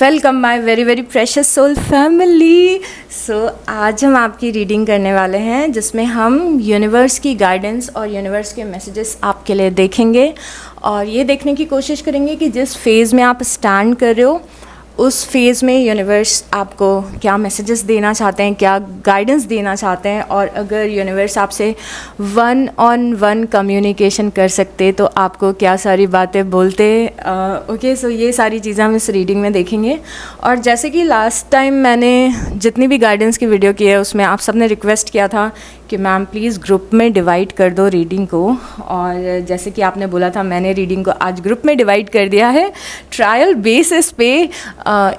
Welcome my very very precious soul family. So आज हम आपकी रीडिंग करने वाले हैं जिसमें हम यूनिवर्स की गाइडेंस और यूनिवर्स के मैसेजेस आपके लिए देखेंगे और ये देखने की कोशिश करेंगे कि जिस फेज़ में आप स्टैंड कर रहे हो उस फेज़ में यूनिवर्स आपको क्या मैसेजेस देना चाहते हैं, क्या गाइडेंस देना चाहते हैं। और अगर यूनिवर्स आपसे 1-on-1 कम्युनिकेशन कर सकते तो आपको क्या सारी बातें बोलते। ओके, सो ये सारी चीज़ें हम इस रीडिंग में देखेंगे। और जैसे कि लास्ट टाइम मैंने जितनी भी गाइडेंस की वीडियो की है उसमें आप सब ने रिक्वेस्ट किया था कि मैम प्लीज़ ग्रुप में डिवाइड कर दो रीडिंग को। और जैसे कि आपने बोला था, मैंने रीडिंग को आज ग्रुप में डिवाइड कर दिया है ट्रायल बेसिस पे।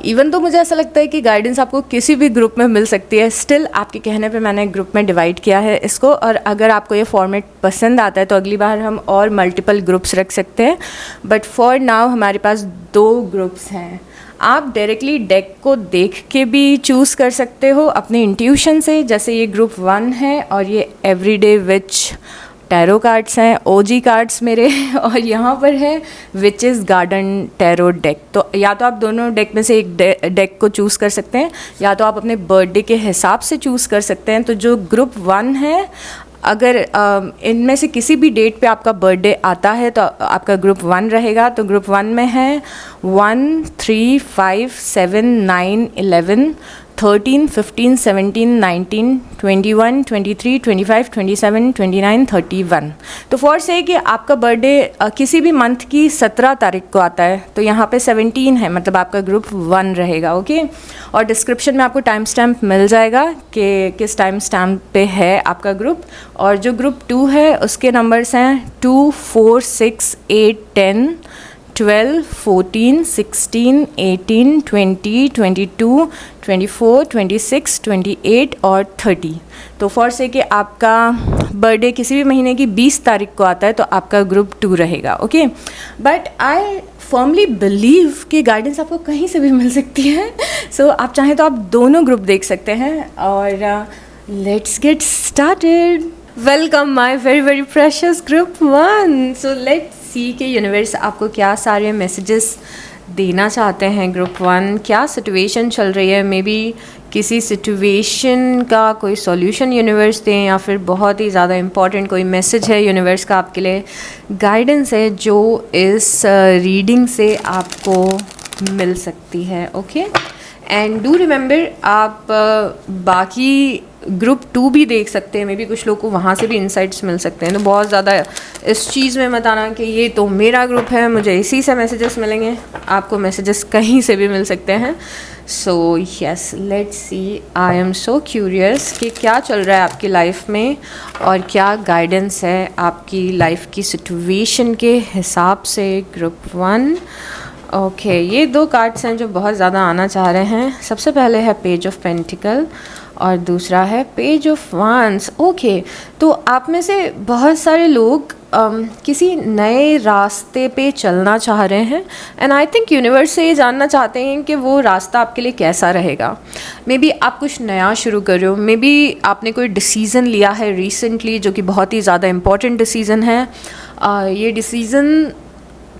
इवन तो मुझे ऐसा लगता है कि गाइडेंस आपको किसी भी ग्रुप में मिल सकती है, स्टिल आपके कहने पे मैंने ग्रुप में डिवाइड किया है इसको। और अगर आपको ये फॉर्मेट पसंद आता है तो अगली बार हम और मल्टीपल ग्रुप्स रख सकते हैं, बट फॉर नाउ हमारे पास 2 ग्रुप्स हैं। आप डायरेक्टली डेक को देख के भी चूज़ कर सकते हो अपने इंट्यूशन से, जैसे ये ग्रुप 1 है और ये एवरीडे विच टैरो कार्ड्स हैं, ओजी कार्ड्स मेरे। और यहाँ पर है विचेस गार्डन टैरो डेक। तो या तो आप दोनों डेक में से एक डेक को चूज़ कर सकते हैं या तो आप अपने बर्थडे के हिसाब से चूज़ कर सकते हैं। तो जो ग्रुप 1 है, अगर इनमें से किसी भी डेट पे आपका बर्थडे आता है तो आपका ग्रुप 1 रहेगा। तो ग्रुप 1 में है 1, 3, 5, 7, 9, 11, 13, 15, 17, 19, 21, 23, 25, 27, 29, 31। तो फॉर से कि आपका बर्थडे किसी भी मंथ की 17 तारीख को आता है तो यहाँ पे 17 है, मतलब आपका ग्रुप 1 रहेगा। ओके, और डिस्क्रिप्शन में आपको टाइम स्टैम्प मिल जाएगा कि किस टाइम स्टैम्प पे है आपका ग्रुप। और जो ग्रुप 2 है उसके नंबर्स हैं 2, 4, 6, 8, 10, 12, 14, 16, 18, 20, 22, 24, 26, 28 और 30। तो फॉर से कि आपका बर्थडे किसी भी महीने की 20 तारीख को आता है तो आपका ग्रुप 2 रहेगा। Okay, but I firmly believe कि गाइडेंस आपको कहीं से भी मिल सकती है। सो आप चाहें तो आप दोनों ग्रुप देख सकते हैं। और let's get started. Welcome my very very precious group 1। So let's सी के यूनिवर्स आपको क्या सारे मैसेजेस देना चाहते हैं। ग्रुप 1 क्या सिचुएशन चल रही है, मे बी किसी सिचुएशन का कोई सॉल्यूशन यूनिवर्स दें या फिर बहुत ही ज़्यादा इम्पॉर्टेंट कोई मैसेज है यूनिवर्स का आपके लिए, गाइडेंस है जो इस रीडिंग से आपको मिल सकती है। ओके, एंड डू रिमेंबर आप बाकी ग्रुप 2 भी देख सकते हैं, मे बी कुछ लोग को वहाँ से भी इंसाइट्स मिल सकते हैं। तो बहुत ज़्यादा इस चीज़ में मत आना कि ये तो मेरा ग्रुप है, मुझे इसी से मैसेजेस मिलेंगे। आपको मैसेजेस कहीं से भी मिल सकते हैं। So yes, let's see. I am so curious कि क्या चल रहा है आपकी लाइफ में और क्या गाइडेंस है आपकी लाइफ की सिचुएशन के हिसाब से। ग्रुप 1 ओके, ये 2 कार्ड्स हैं जो बहुत ज़्यादा आना चाह रहे हैं। सबसे पहले है पेज ऑफ पेंटिकल और दूसरा है पेज ऑफ वांड्स। ओके, तो आप में से बहुत सारे लोग किसी नए रास्ते पे चलना चाह रहे हैं एंड आई थिंक यूनिवर्स से ये जानना चाहते हैं कि वो रास्ता आपके लिए कैसा रहेगा। मे बी आप कुछ नया शुरू कर रहे हो, मे बी आपने कोई डिसीज़न लिया है रिसेंटली जो कि बहुत ही ज़्यादा इम्पॉर्टेंट डिसीज़न है। ये डिसीज़न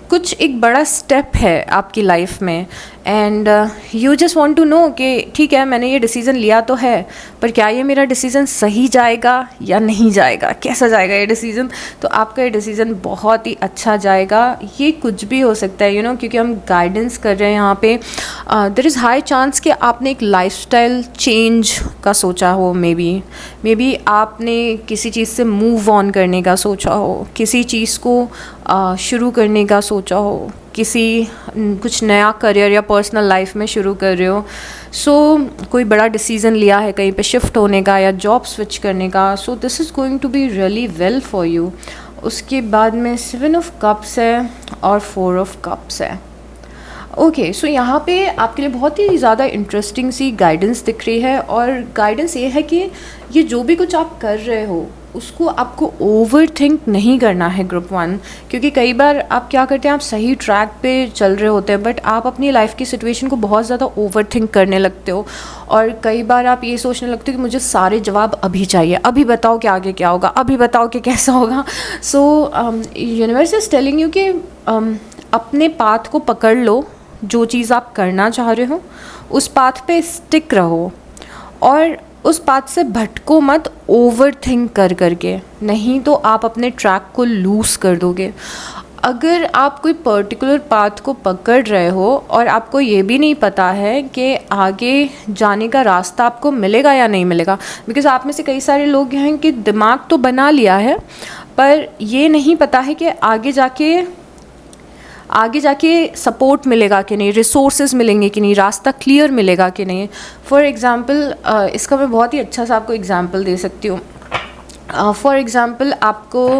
कुछ एक बड़ा स्टेप है आपकी लाइफ में and you just want to know कि ठीक है, मैंने ये डिसीज़न लिया तो है, पर क्या ये मेरा डिसीज़न सही जाएगा या नहीं जाएगा, कैसा जाएगा ये डिसीज़न। तो आपका ये डिसीज़न बहुत ही अच्छा जाएगा। ये कुछ भी हो सकता है क्योंकि हम गाइडेंस कर रहे हैं यहाँ पे। देयर इज़ हाई चांस कि आपने एक लाइफस्टाइल चेंज का सोचा हो, मे बी आपने किसी चीज़ से मूव ऑन करने का सोचा हो, किसी चीज़ को शुरू करने का सोचा हो, कुछ नया करियर या पर्सनल लाइफ में शुरू कर रहे हो। सो कोई बड़ा डिसीज़न लिया है कहीं पे शिफ्ट होने का या जॉब स्विच करने का। So this is going to be really well for you. उसके बाद में 7 ऑफ कप्स है और 4 ऑफ कप्स है। ओके, सो यहाँ पे आपके लिए बहुत ही ज़्यादा इंटरेस्टिंग सी गाइडेंस दिख रही है। और गाइडेंस ये है कि ये जो भी कुछ आप कर रहे हो उसको आपको ओवर थिंक नहीं करना है ग्रुप 1। क्योंकि कई बार आप क्या करते हैं, आप सही ट्रैक पे चल रहे होते हैं बट आप अपनी लाइफ की सिचुएशन को बहुत ज़्यादा ओवर थिंक करने लगते हो। और कई बार आप ये सोचने लगते हो कि मुझे सारे जवाब अभी चाहिए, अभी बताओ कि आगे क्या होगा, अभी बताओ कि कैसा होगा। सो यूनिवर्स इज़ टेलिंग यू कि अपने पाथ को पकड़ लो, जो चीज़ आप करना चाह रहे हो उस पाथ पे स्टिक रहो, और उस पाथ से भटको मत ओवर थिंक कर करके, नहीं तो आप अपने ट्रैक को लूज़ कर दोगे। अगर आप कोई पर्टिकुलर पाथ को पकड़ रहे हो और आपको ये भी नहीं पता है कि आगे जाने का रास्ता आपको मिलेगा या नहीं मिलेगा, बिकॉज़ आप में से कई सारे लोग हैं कि दिमाग तो बना लिया है पर ये नहीं पता है कि आगे जाके सपोर्ट मिलेगा कि नहीं, रिसोर्सेज मिलेंगे कि नहीं, रास्ता क्लियर मिलेगा कि नहीं। फॉर एग्ज़ाम्पल इसका मैं बहुत ही अच्छा सा आपको एग्ज़ाम्पल दे सकती हूँ। फॉर एग्ज़ाम्पल आपको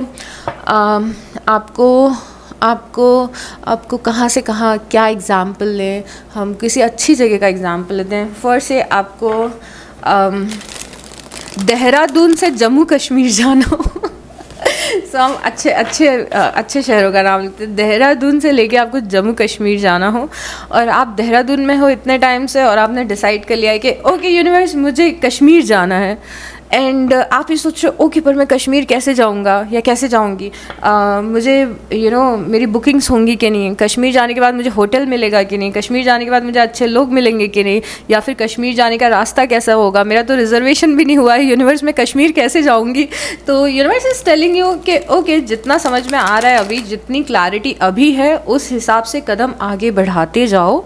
कहाँ से कहाँ क्या एग्ज़ाम्पल लें, हम किसी अच्छी जगह का एग्ज़ाम्पल लेते हैं। फॉर से आपको देहरादून से जम्मू कश्मीर जाना हो सो हम अच्छे शहरों का नाम लेते हैं। देहरादून से लेके आपको जम्मू कश्मीर जाना हो और आप देहरादून में हो इतने टाइम से और आपने डिसाइड कर लिया है कि ओके यूनिवर्स मुझे कश्मीर जाना है, एंड आप ये सोच रहे हो ओके पर मैं कश्मीर कैसे जाऊंगा या कैसे जाऊंगी, मुझे मेरी बुकिंग्स होंगी कि नहीं, कश्मीर जाने के बाद मुझे होटल मिलेगा कि नहीं, कश्मीर जाने के बाद मुझे अच्छे लोग मिलेंगे कि नहीं, या फिर कश्मीर जाने का रास्ता कैसा होगा, मेरा तो रिजर्वेशन भी नहीं हुआ है, यूनिवर्स में कश्मीर कैसे जाऊंगी। तो यूनिवर्स इज़ टेलिंग यू कि ओके जितना समझ में आ रहा है अभी, जितनी क्लैरिटी अभी है उस हिसाब से कदम आगे बढ़ाते जाओ,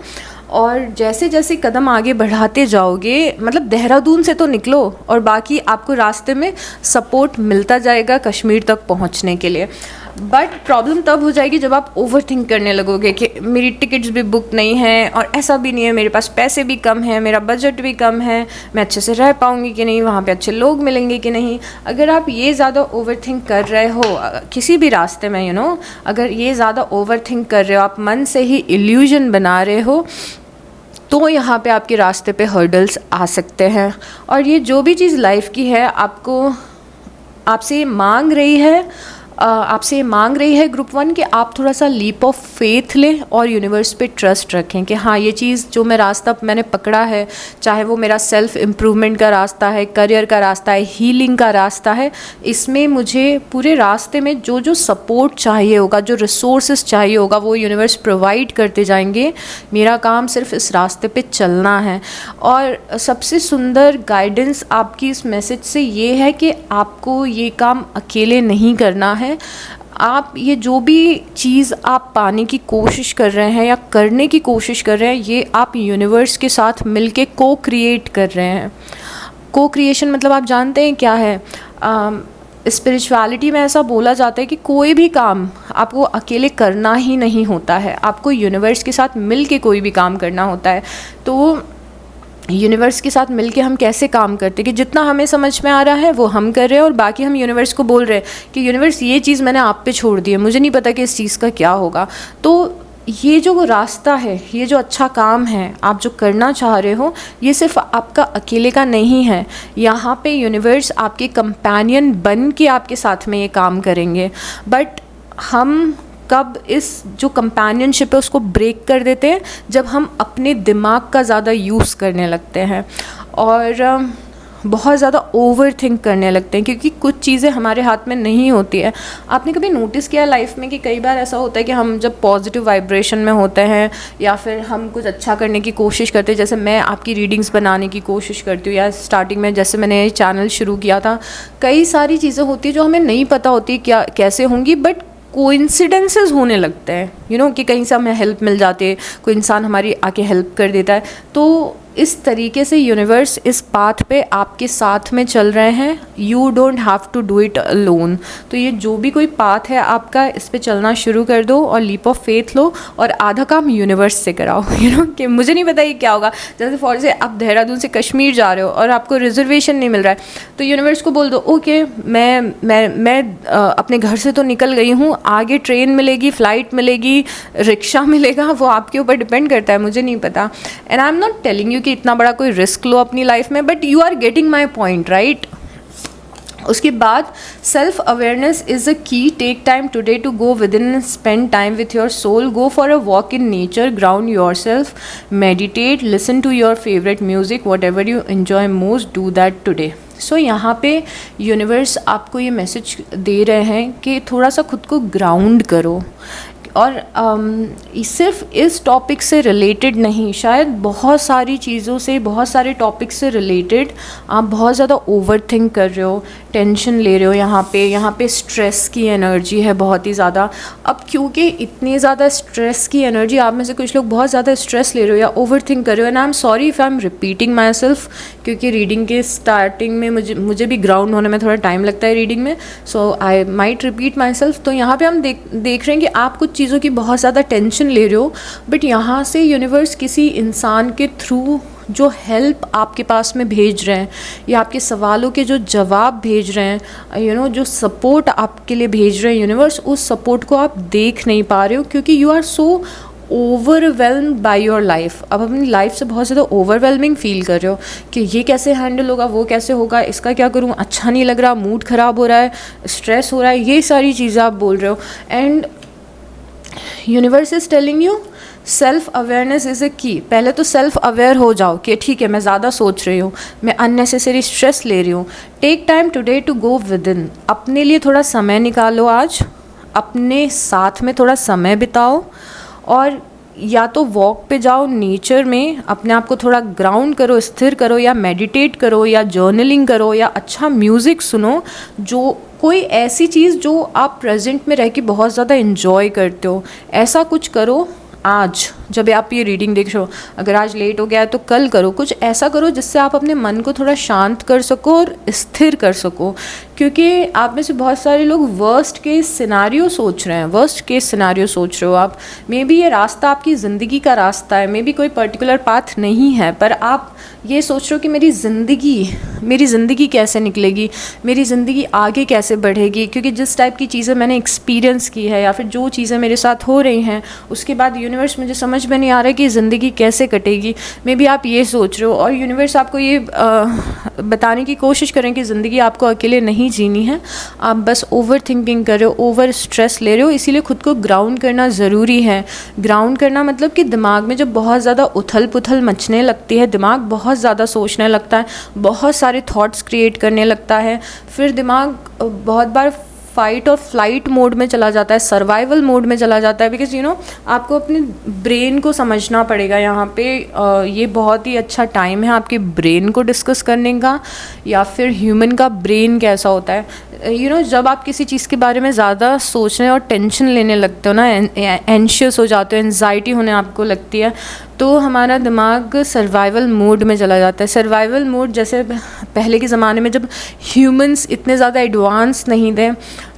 और जैसे जैसे कदम आगे बढ़ाते जाओगे, मतलब देहरादून से तो निकलो और बाकी आपको रास्ते में सपोर्ट मिलता जाएगा कश्मीर तक पहुंचने के लिए। बट प्रॉब्लम तब हो जाएगी जब आप ओवर थिंक करने लगोगे कि मेरी टिकट्स भी बुक नहीं हैं और ऐसा भी नहीं है, मेरे पास पैसे भी कम हैं, मेरा बजट भी कम है, मैं अच्छे से रह पाऊँगी कि नहीं, वहाँ पे अच्छे लोग मिलेंगे कि नहीं। अगर आप ये ज़्यादा ओवर थिंक कर रहे हो किसी भी रास्ते में अगर ये ज़्यादा ओवर थिंक कर रहे हो, आप मन से ही इल्यूजन बना रहे हो, तो यहाँ पे आपके रास्ते पे हर्डल्स आ सकते हैं। और ये जो भी चीज़ लाइफ की है आपसे मांग रही है ग्रुप 1 कि आप थोड़ा सा लीप ऑफ फेथ लें और यूनिवर्स पे ट्रस्ट रखें कि हाँ ये चीज़ जो मैंने पकड़ा है, चाहे वो मेरा सेल्फ इम्प्रूवमेंट का रास्ता है, करियर का रास्ता है, हीलिंग का रास्ता है, इसमें मुझे पूरे रास्ते में जो जो सपोर्ट चाहिए होगा, जो रिसोर्सेज चाहिए होगा, वो यूनिवर्स प्रोवाइड करते जाएंगे। मेरा काम सिर्फ इस रास्ते पे चलना है। और सबसे सुंदर गाइडेंस आपकी इस मैसेज से ये है कि आपको ये काम अकेले नहीं करना है। आप ये जो भी चीज़ आप पाने की कोशिश कर रहे हैं या करने की कोशिश कर रहे हैं, ये आप यूनिवर्स के साथ मिलके को क्रिएट कर रहे हैं। को क्रिएशन मतलब आप जानते हैं क्या है? स्पिरिचुअलिटी में ऐसा बोला जाता है कि कोई भी काम आपको अकेले करना ही नहीं होता है, आपको यूनिवर्स के साथ मिल के कोई भी काम करना होता है। तो यूनिवर्स के साथ मिलके हम कैसे काम करते हैं कि जितना हमें समझ में आ रहा है वो हम कर रहे हैं, और बाकी हम यूनिवर्स को बोल रहे हैं कि यूनिवर्स ये चीज़ मैंने आप पे छोड़ दी है, मुझे नहीं पता कि इस चीज़ का क्या होगा। तो ये जो रास्ता है, ये जो अच्छा काम है आप जो करना चाह रहे हो, ये सिर्फ आपका अकेले का नहीं है। यहाँ पे यूनिवर्स आपके कंपेनियन बन के आपके साथ में ये काम करेंगे। बट हम कब इस जो कंपेनियनशिप है उसको ब्रेक कर देते हैं? जब हम अपने दिमाग का ज़्यादा यूज़ करने लगते हैं और बहुत ज़्यादा ओवर थिंक करने लगते हैं, क्योंकि कुछ चीज़ें हमारे हाथ में नहीं होती है। आपने कभी नोटिस किया लाइफ में कि कई बार ऐसा होता है कि हम जब पॉजिटिव वाइब्रेशन में होते हैं या फिर हम कुछ अच्छा करने की कोशिश करते हैं, जैसे मैं आपकी रीडिंग्स बनाने की कोशिश करती हूँ, या स्टार्टिंग में जैसे मैंने चैनल शुरू किया था, कई सारी चीज़ें होती है जो हमें नहीं पता होती क्या कैसे होंगी, बट कोइंसिडेंसेस होने लगते हैं कि कहीं से हमें हेल्प मिल जाती है, कोई इंसान हमारी आके हेल्प कर देता है। तो इस तरीके से यूनिवर्स इस पाथ पे आपके साथ में चल रहे हैं। You don't have to do it alone. तो ये जो भी कोई पाथ है आपका, इस पे चलना शुरू कर दो और लीप ऑफ फेथ लो, और आधा काम यूनिवर्स से कराओ। कि मुझे नहीं पता ये क्या होगा। जैसे फॉर से आप देहरादून से कश्मीर जा रहे हो और आपको रिजर्वेशन नहीं मिल रहा है, तो यूनिवर्स को बोल दो ओके मैं अपने घर से तो निकल गई हूँ, आगे ट्रेन मिलेगी, फ़्लाइट मिलेगी, रिक्शा मिलेगा, वो आपके ऊपर डिपेंड करता है, मुझे नहीं पता। And I am not telling you कि इतना बड़ा कोई रिस्क लो अपनी लाइफ में, but you are getting my point, right? उसके बाद self awareness is a key. Take time today to go within, spend time with your soul, go for a walk in nature, ground yourself, meditate, listen to your favourite music, whatever you enjoy most, do that today. So यहाँ पे universe आपको ये message दे रहे हैं कि थोड़ा सा खुद को ग्राउंड करो। और सिर्फ इस टॉपिक से रिलेटेड नहीं, शायद बहुत सारी चीज़ों से, बहुत सारे टॉपिक से रिलेटेड आप बहुत ज़्यादा ओवर थिंक कर रहे हो, टेंशन ले रहे हो। यहाँ पे स्ट्रेस की एनर्जी है बहुत ही ज़्यादा। अब क्योंकि इतनी ज़्यादा स्ट्रेस की एनर्जी, आप में से कुछ लोग बहुत ज़्यादा स्ट्रेस ले रहे हो या ओवर थिंक कर रहे हो, and I am sorry if I am repeating my self, क्योंकि रीडिंग के स्टार्टिंग में मुझे भी ग्राउंड होने में थोड़ा टाइम लगता है रीडिंग में, so I might repeat myself. तो यहाँ पे हम देख रहे हैं कि आप कुछ चीज़ों की बहुत ज़्यादा टेंशन ले रहे हो, बट यहाँ से यूनिवर्स किसी इंसान के थ्रू जो हेल्प आपके पास में भेज रहे हैं या आपके सवालों के जो जवाब भेज रहे हैं, जो सपोर्ट आपके लिए भेज रहे हैं यूनिवर्स, उस सपोर्ट को आप देख नहीं पा रहे हो क्योंकि you are so overwhelmed by your life. अब अपनी लाइफ से बहुत ज़्यादा ओवरवेलमिंग फील कर रहे हो कि ये कैसे हैंडल होगा, वो कैसे होगा, इसका क्या करूँ, अच्छा नहीं लग रहा, मूड ख़राब हो रहा है, स्ट्रेस हो रहा है, ये सारी चीज़ें आप बोल रहे हो। And universe is telling you self awareness is a की। पहले तो सेल्फ अवेयर हो जाओ कि ठीक है, मैं ज़्यादा सोच रही हूँ, मैं अननेसेसरी स्ट्रेस ले रही हूँ। Take time today to go within. अपने लिए थोड़ा समय निकालो, आज अपने साथ में थोड़ा समय बिताओ, और या तो वॉक पे जाओ नेचर में, अपने आप को थोड़ा ग्राउंड करो, स्थिर करो, या मेडिटेट करो, या जर्नलिंग करो, या अच्छा म्यूज़िक सुनो, जो कोई ऐसी चीज़ जो आप प्रेजेंट में रह के बहुत ज़्यादा इन्जॉय करते हो, ऐसा कुछ करो। आज जब आप ये रीडिंग देख रहे हो, अगर आज लेट हो गया है तो कल करो, कुछ ऐसा करो जिससे आप अपने मन को थोड़ा शांत कर सको और स्थिर कर सको, क्योंकि आप में से बहुत सारे लोग वर्स्ट केस सिनारियो सोच रहे हैं। वर्स्ट केस सिनारियो सोच रहे हो आप, मे बी ये रास्ता आपकी ज़िंदगी का रास्ता है, मे बी कोई पर्टिकुलर पाथ नहीं है, पर आप ये सोच रहे हो कि मेरी ज़िंदगी कैसे निकलेगी, मेरी ज़िंदगी आगे कैसे बढ़ेगी, क्योंकि जिस टाइप की चीज़ें मैंने एक्सपीरियंस की है या फिर जो चीज़ें मेरे साथ हो रही हैं, उसके बाद यूनिवर्स मुझे समझ में नहीं आ रहा है कि ज़िंदगी कैसे कटेगी। मे बी आप ये सोच रहे हो, और यूनिवर्स आपको ये बताने की कोशिश करें कि ज़िंदगी आपको अकेले नहीं जीनी है, आप बस ओवर थिंकिंग कर रहे हो, ओवर स्ट्रेस ले रहे हो। इसीलिए खुद को ग्राउंड करना ज़रूरी है। ग्राउंड करना मतलब कि दिमाग में जब बहुत ज़्यादा उथल पुथल मचने लगती है, दिमाग बहुत ज़्यादा सोचने लगता है, बहुत सारे थॉट्स क्रिएट करने लगता है, फिर दिमाग बहुत बार फाइट और फ्लाइट मोड में चला जाता है, सर्वाइवल मोड में चला जाता है, बिकॉज आपको अपने ब्रेन को समझना पड़ेगा। यहाँ पे ये बहुत ही अच्छा टाइम है आपके ब्रेन को डिस्कस करने का, या फिर ह्यूमन का ब्रेन कैसा होता है। जब आप किसी चीज़ के बारे में ज़्यादा सोचने और टेंशन लेने लगते हो ना, एंशियस हो जाते हो, एंजाइटी होने आपको लगती है, तो हमारा दिमाग सर्वाइवल मोड में चला जाता है। सर्वाइवल मोड, जैसे पहले के ज़माने में जब ह्यूमंस इतने ज़्यादा एडवांस नहीं थे,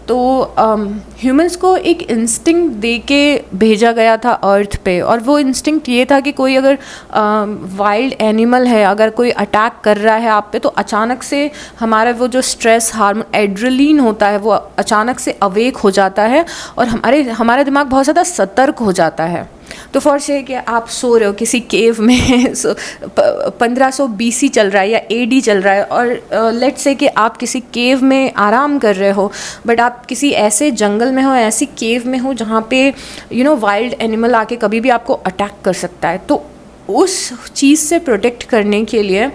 तो ह्यूमंस को एक इंस्टिंक्ट दे के भेजा गया था अर्थ पे, और वो इंस्टिंक्ट ये था कि कोई अगर वाइल्ड एनिमल है, अगर कोई अटैक कर रहा है आप पे, तो अचानक से हमारा वो जो स्ट्रेस हार्मोन एड्रेनलिन होता है वो अचानक से अवेक हो जाता है, और हमारा दिमाग बहुत ज़्यादा सतर्क हो जाता है। तो फॉर से कि आप सो रहे हो किसी केव में 1500 BC चल रहा है या AD चल रहा है, और लेट्स से कि आप किसी केव में आराम कर रहे हो, बट आप किसी ऐसे जंगल में हो, ऐसी केव में हो जहाँ पे वाइल्ड एनिमल आके कभी भी आपको अटैक कर सकता है। तो उस चीज़ से प्रोटेक्ट करने के लिए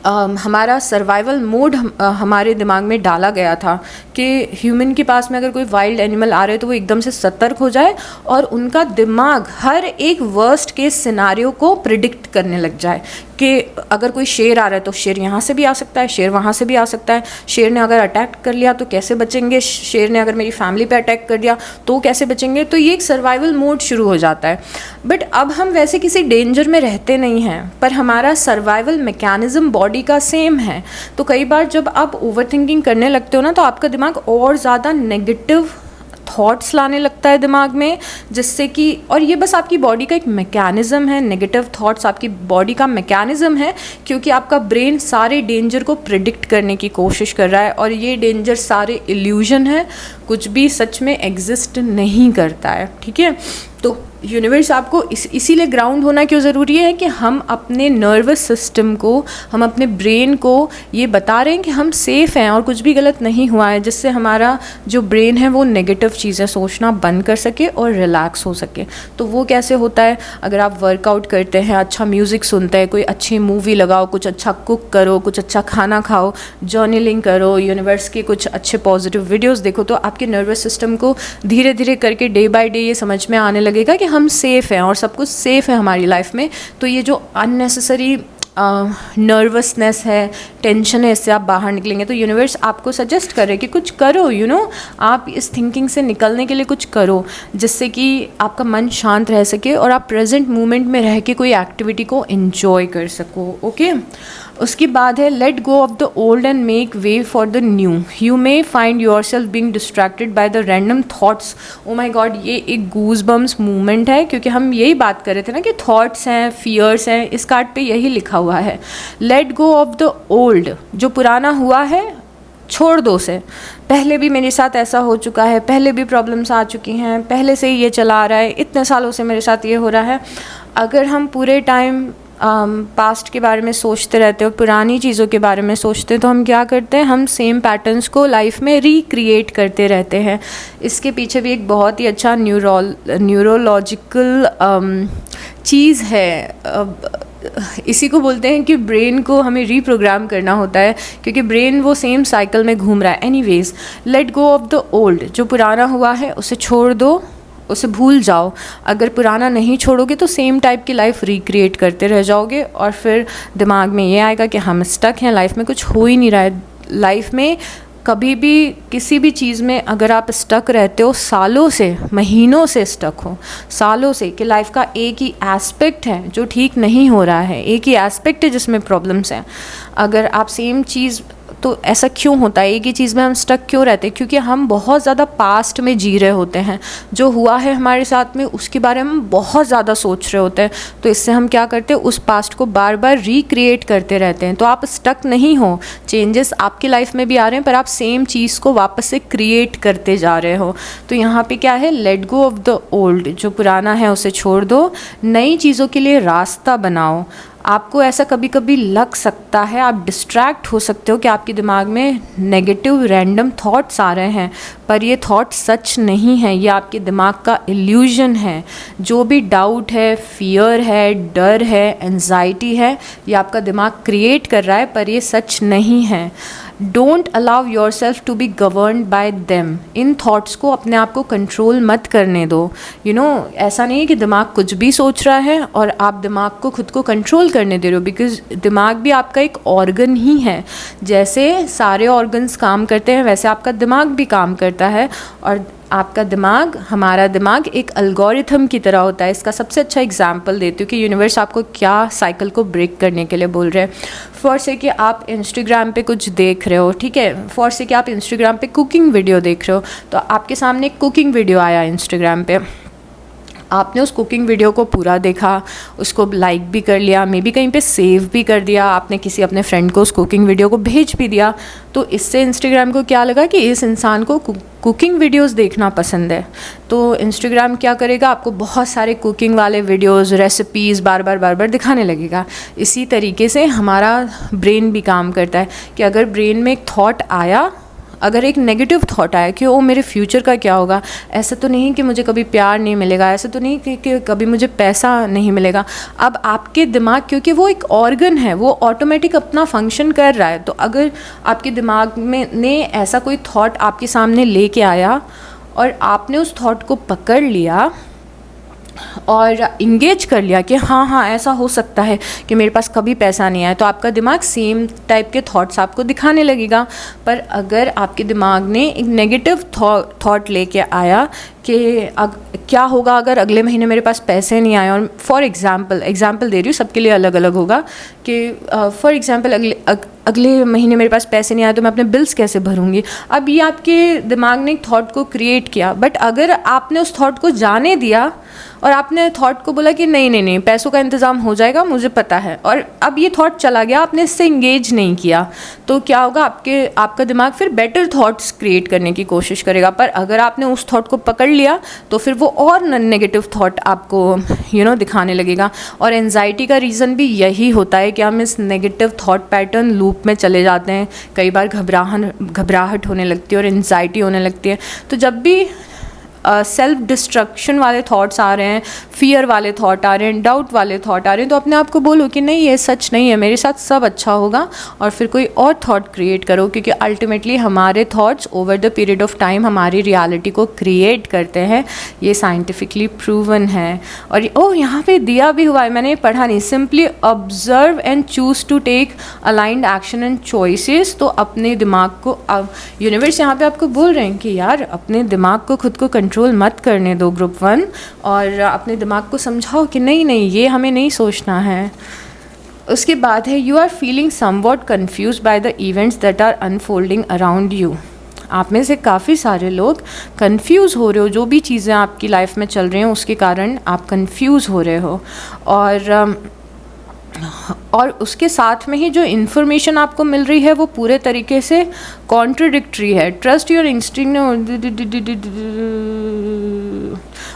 हमारा सर्वाइवल मोड हमारे दिमाग में डाला गया था कि ह्यूमन के पास में अगर कोई वाइल्ड एनिमल आ रहे तो वो एकदम से सतर्क हो जाए, और उनका दिमाग हर एक वर्स्ट केस सिनारियो को प्रिडिक्ट करने लग जाए कि अगर कोई शेर आ रहा है तो शेर यहाँ से भी आ सकता है, शेर वहाँ से भी आ सकता है, शेर ने अगर अटैक कर लिया तो कैसे बचेंगे, शेर ने अगर मेरी फैमिली पे अटैक कर दिया तो कैसे बचेंगे। तो ये एक सर्वाइवल मोड शुरू हो जाता है। बट अब हम वैसे किसी डेंजर में रहते नहीं हैं, पर हमारा सर्वाइवल मैकेनिज्म बॉडी का सेम है। तो कई बार जब आप ओवर थिंकिंग करने लगते हो ना, तो आपका दिमाग और ज़्यादा नेगेटिव थॉट्स लाने लगता है दिमाग में, जिससे कि, और ये बस आपकी बॉडी का एक मैकेनिज़्म है, नेगेटिव थॉट्स आपकी बॉडी का मैकेनिज़्म है, क्योंकि आपका ब्रेन सारे डेंजर को प्रिडिक्ट करने की कोशिश कर रहा है, और ये डेंजर सारे इल्यूजन है, कुछ भी सच में एग्जिस्ट नहीं करता है। ठीक है, तो यूनिवर्स आपको इसीलिए ग्राउंड होना क्यों ज़रूरी है कि हम अपने नर्वस सिस्टम को, हम अपने ब्रेन को ये बता रहे हैं कि हम सेफ़ हैं और कुछ भी गलत नहीं हुआ है, जिससे हमारा जो ब्रेन है वो नेगेटिव चीज़ें सोचना बंद कर सके और रिलैक्स हो सके। तो वो कैसे होता है? अगर आप वर्कआउट करते हैं, अच्छा म्यूज़िक सुनते हैं, कोई अच्छी मूवी लगाओ, कुछ अच्छा कुक करो, कुछ अच्छा खाना खाओ, जर्नलिंग करो, यूनिवर्स के कुछ अच्छे पॉजिटिव वीडियोस देखो, तो आपके नर्वस सिस्टम को धीरे धीरे करके डे बाय डे ये समझ में आने लगेगा कि हम सेफ़ हैं और सब कुछ सेफ़ है हमारी लाइफ में। तो ये जो अननेसेसरी नर्वसनेस है, टेंशन है, इससे आप बाहर निकलेंगे। तो यूनिवर्स आपको सजेस्ट करे कि कुछ करो, आप इस थिंकिंग से निकलने के लिए कुछ करो, जिससे कि आपका मन शांत रह सके और आप प्रेजेंट मोमेंट में रह के कोई एक्टिविटी को एंजॉय कर सको। ओके, उसके बाद है let go of the old and make way for the new. You may find yourself being distracted by the random thoughts. Oh my God, ये एक गूज बम्स मूवमेंट है, क्योंकि हम यही बात कर रहे थे ना कि थॉट्स हैं, फियर्स हैं। इस कार्ड पे यही लिखा हुआ है, let go of the old. जो पुराना हुआ है छोड़ दो उसे। पहले भी मेरे साथ ऐसा हो चुका है, पहले भी प्रॉब्लम्स आ चुकी हैं, पहले से ही ये चला आ रहा है, इतने सालों से मेरे साथ ये हो रहा है। अगर हम पूरे टाइम पास्ट के बारे में सोचते रहते हो, पुरानी चीज़ों के बारे में सोचते हैं, तो हम क्या करते हैं, हम सेम पैटर्न्स को लाइफ में रिक्रिएट करते रहते हैं। इसके पीछे भी एक बहुत ही अच्छा न्यूरोलॉजिकल चीज़ है। इसी को बोलते हैं कि ब्रेन को हमें रीप्रोग्राम करना होता है, क्योंकि ब्रेन वो सेम साइकिल में घूम रहा है। Anyways, late go of the old. जो पुराना हुआ है उसे छोड़ दो, उसे भूल जाओ। अगर पुराना नहीं छोड़ोगे तो सेम टाइप की लाइफ रिक्रिएट करते रह जाओगे, और फिर दिमाग में ये आएगा कि हम स्टक हैं, लाइफ में कुछ हो ही नहीं रहा है। लाइफ में कभी भी किसी भी चीज़ में अगर आप स्टक रहते हो, सालों से, महीनों से स्टक हो, सालों से, कि लाइफ का एक ही एस्पेक्ट है जो ठीक नहीं हो रहा है, एक ही एस्पेक्ट है जिसमें प्रॉब्लम्स हैं। अगर आप सेम चीज़, तो ऐसा क्यों होता है, एक ही चीज़ में हम स्टक क्यों रहते हैं? क्योंकि हम बहुत ज़्यादा पास्ट में जी रहे होते हैं, जो हुआ है हमारे साथ में उसके बारे में बहुत ज़्यादा सोच रहे होते हैं। तो इससे हम क्या करते हैं, उस पास्ट को बार बार रिक्रिएट करते रहते हैं। तो आप स्टक नहीं हो, चेंजेस आपकी लाइफ में भी आ रहे हैं, पर आप सेम चीज़ को वापस से क्रिएट करते जा रहे हो। तो यहाँ पे क्या है, let go of the old. जो पुराना है उसे छोड़ दो, नई चीज़ों के लिए रास्ता बनाओ। आपको ऐसा कभी कभी लग सकता है, आप डिस्ट्रैक्ट हो सकते हो कि आपके दिमाग में नेगेटिव रैंडम थॉट्स आ रहे हैं, पर ये थॉट सच नहीं है, ये आपके दिमाग का इल्यूजन है। जो भी डाउट है, फियर है, डर है, एंजाइटी है, ये आपका दिमाग क्रिएट कर रहा है, पर ये सच नहीं है। Don't allow yourself to be governed by them. इन थॉट्स को अपने आप को कंट्रोल मत करने दो। ऐसा नहीं है कि दिमाग कुछ भी सोच रहा है और आप दिमाग को खुद को कंट्रोल करने दे रहे हो, बिकॉज दिमाग भी आपका एक ऑर्गन ही है। जैसे सारे ऑर्गन्स काम करते हैं, वैसे आपका दिमाग भी काम करता है। और आपका दिमाग, हमारा दिमाग एक एल्गोरिथम की तरह होता है। इसका सबसे अच्छा एग्जाम्पल देती हूँ कि यूनिवर्स आपको क्या साइकिल को ब्रेक करने के लिए बोल रहे हैं। फॉर से कि आप इंस्टाग्राम पे कुछ देख रहे हो, ठीक है, फॉर से कि आप इंस्टाग्राम पे कुकिंग वीडियो देख रहे हो, तो आपके सामने एक कुकिंग वीडियो आया इंस्टाग्राम पे। आपने उस कुकिंग वीडियो को पूरा देखा, उसको लाइक भी कर लिया, मे बी कहीं पे सेव भी कर दिया, आपने किसी अपने फ्रेंड को उस कुकिंग वीडियो को भेज भी दिया। तो इससे इंस्टाग्राम को क्या लगा कि इस इंसान को कुकिंग वीडियोस देखना पसंद है। तो इंस्टाग्राम क्या करेगा, आपको बहुत सारे कुकिंग वाले वीडियोस, रेसिपीज़ बार बार दिखाने लगेगा। इसी तरीके से हमारा ब्रेन भी काम करता है कि अगर ब्रेन में एक थॉट आया, अगर एक नेगेटिव थॉट आया कि ओ मेरे फ्यूचर का क्या होगा, ऐसा तो नहीं कि मुझे कभी प्यार नहीं मिलेगा, ऐसा तो नहीं कि कभी मुझे पैसा नहीं मिलेगा। अब आपके दिमाग, क्योंकि वो एक ऑर्गन है, वो ऑटोमेटिक अपना फंक्शन कर रहा है। तो अगर आपके दिमाग में ने ऐसा कोई थॉट आपके सामने लेके आया और आपने उस थॉट को पकड़ लिया और इंगेज कर लिया कि हाँ ऐसा हो सकता है कि मेरे पास कभी पैसा नहीं आया, तो आपका दिमाग सेम टाइप के थॉट्स आपको दिखाने लगेगा। पर अगर आपके दिमाग ने एक नेगेटिव थॉट लेके आया कि क्या होगा अगर अगले महीने मेरे पास पैसे नहीं आए, और फॉर एग्ज़ाम्पल दे रही हूँ, सबके लिए अलग अलग होगा कि फॉर एग्ज़ाम्पल अगले महीने मेरे पास पैसे नहीं आए तो मैं अपने बिल्स कैसे भरूंगी। अब ये आपके दिमाग ने एक थॉट को क्रिएट किया, बट अगर आपने उस थॉट को जाने दिया और आपने थॉट को बोला कि नहीं पैसों का इंतज़ाम हो जाएगा, मुझे पता है, और अब ये थॉट चला गया, आपने इससे इंगेज नहीं किया, तो क्या होगा, आपका दिमाग फिर बेटर थॉट्स क्रिएट करने की कोशिश करेगा। पर अगर आपने उस थॉट को पकड़ लिया तो फिर वो और नेगेटिव थॉट आपको दिखाने लगेगा। और एंजाइटी का रीज़न भी यही होता है कि हम इस नेगेटिव थॉट पैटर्न लूप में चले जाते हैं। कई बार घबराहट होने लगती है और एंजाइटी होने लगती है। तो जब भी सेल्फ डिस्ट्रक्शन वाले थॉट्स आ रहे हैं, फियर वाले थॉट आ रहे हैं, डाउट वाले थॉट आ रहे हैं, तो अपने आप को बोलो कि नहीं, ये सच नहीं है, मेरे साथ सब अच्छा होगा, और फिर कोई और थॉट क्रिएट करो। क्योंकि अल्टीमेटली हमारे thoughts over the period of time हमारी रियलिटी को क्रिएट करते हैं। ये साइंटिफिकली प्रूवन है। और यहाँ पे दिया भी हुआ है, मैंने पढ़ा नहीं, simply observe and choose to take aligned action and choices. तो अपने दिमाग को यूनिवर्स यहाँ पे आपको बोल रहे हैं कि यार अपने दिमाग को खुद को कंट्रोल मत करने दो ग्रुप 1, और अपने दिमाग को समझाओ कि नहीं नहीं, ये हमें नहीं सोचना है। उसके बाद है you are feeling somewhat confuse by the events that are unfolding around you. आप में से काफ़ी सारे लोग कंफ्यूज हो रहे हो, जो भी चीज़ें आपकी लाइफ में चल रही हैं उसके कारण आप कंफ्यूज हो रहे हो। और उसके साथ में ही जो इन्फॉर्मेशन आपको मिल रही है वो पूरे तरीके से कॉन्ट्रडिक्टरी है। Trust your instinct.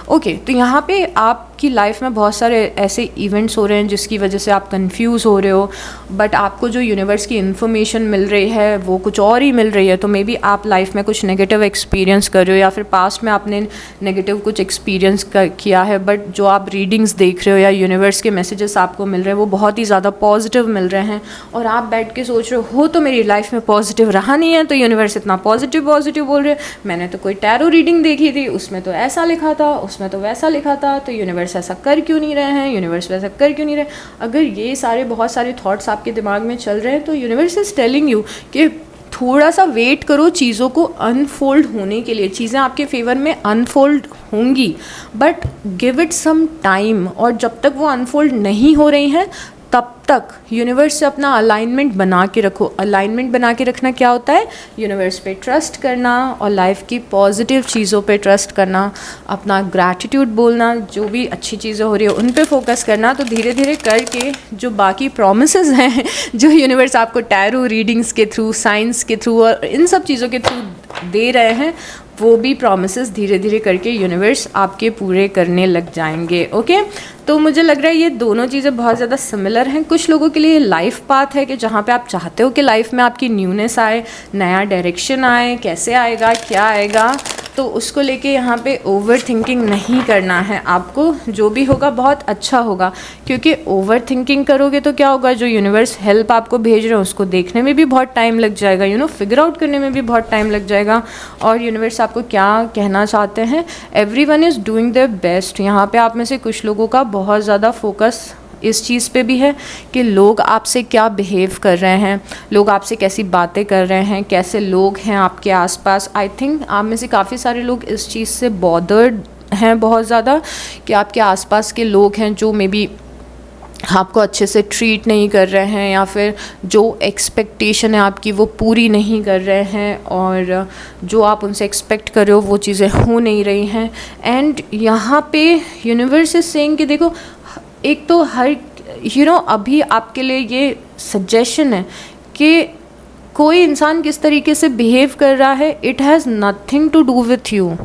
ओके, तो यहाँ पे आपकी लाइफ में बहुत सारे ऐसे इवेंट्स हो रहे हैं जिसकी वजह से आप कंफ्यूज हो रहे हो, बट आपको जो यूनिवर्स की इन्फॉर्मेशन मिल रही है वो कुछ और ही मिल रही है। तो मे बी आप लाइफ में कुछ नेगेटिव एक्सपीरियंस कर रहे हो, या फिर पास्ट में आपने नेगेटिव कुछ एक्सपीरियंस किया है, बट जो आप रीडिंग्स देख रहे हो या यूनिवर्स के मैसेजेस आपको मिल रहे हैं वो बहुत ही ज़्यादा पॉजिटिव मिल रहे हैं, और आप बैठ के सोच रहे हो तो मेरी लाइफ में पॉजिटिव रहा नहीं है, तो यूनिवर्स इतना पॉजिटिव बोल रहे हैं। मैंने तो कोई टैरो रीडिंग देखी थी, उसमें तो ऐसा लिखा था, उसमें तो वैसा लिखा था, तो यूनिवर्स ऐसा कर क्यों नहीं रहे हैं, यूनिवर्स वैसा कर क्यों नहीं रहे। अगर ये बहुत सारे थॉट्स आपके दिमाग में चल रहे हैं तो यूनिवर्स इज़ टेलिंग यू कि थोड़ा सा वेट करो चीज़ों को अनफोल्ड होने के लिए। चीज़ें आपके फेवर में अनफोल्ड होंगी, but give it some time. और जब तक वो अनफोल्ड नहीं हो रही हैं तब तक यूनिवर्स से अपना अलाइनमेंट बना के रखो। अलाइनमेंट बना के रखना क्या होता है? यूनिवर्स पे ट्रस्ट करना और लाइफ की पॉजिटिव चीज़ों पे ट्रस्ट करना, अपना ग्रैटिट्यूड बोलना, जो भी अच्छी चीज़ें हो रही है उन पे फोकस करना। तो धीरे धीरे करके जो बाकी प्रॉमिसेस हैं जो यूनिवर्स आपको टैरो रीडिंग्स के थ्रू, साइंस के थ्रू और इन सब चीज़ों के थ्रू दे रहे हैं, वो भी प्रॉमिसेस धीरे धीरे करके यूनिवर्स आपके पूरे करने लग जाएंगे। ओके, तो मुझे लग रहा है ये दोनों चीज़ें बहुत ज़्यादा सिमिलर हैं। कुछ लोगों के लिए लाइफ पाथ है कि जहाँ पे आप चाहते हो कि लाइफ में आपकी न्यूनेस आए, नया डायरेक्शन आए, कैसे आएगा, क्या आएगा, तो उसको लेके यहाँ पे ओवर थिंकिंग नहीं करना है आपको। जो भी होगा बहुत अच्छा होगा, क्योंकि ओवर थिंकिंग करोगे तो क्या होगा, जो यूनिवर्स हेल्प आपको भेज रहे हैं उसको देखने में भी बहुत टाइम लग जाएगा, फिगर आउट करने में भी बहुत टाइम लग जाएगा। और यूनिवर्स आपको क्या कहना चाहते हैं, everyone is doing their best. यहाँ पे आप में से कुछ लोगों का बहुत ज़्यादा फोकस इस चीज़ पे भी है कि लोग आपसे क्या बिहेव कर रहे हैं, लोग आपसे कैसी बातें कर रहे हैं, कैसे लोग हैं आपके आसपास। आई थिंक आप में से काफ़ी सारे लोग इस चीज़ से बॉदर्ड हैं बहुत ज़्यादा कि आपके आसपास के लोग हैं जो मे बी आपको अच्छे से ट्रीट नहीं कर रहे हैं, या फिर जो एक्सपेक्टेशन है आपकी वो पूरी नहीं कर रहे हैं, और जो आप उनसे एक्सपेक्ट कर रहे हो वो चीज़ें हो नहीं रही हैं। एंड यहाँ पे यूनिवर्स इज सेइंग कि देखो, एक तो हर अभी आपके लिए ये सजेशन है कि कोई इंसान किस तरीके से बिहेव कर रहा है, it has nothing to do with you.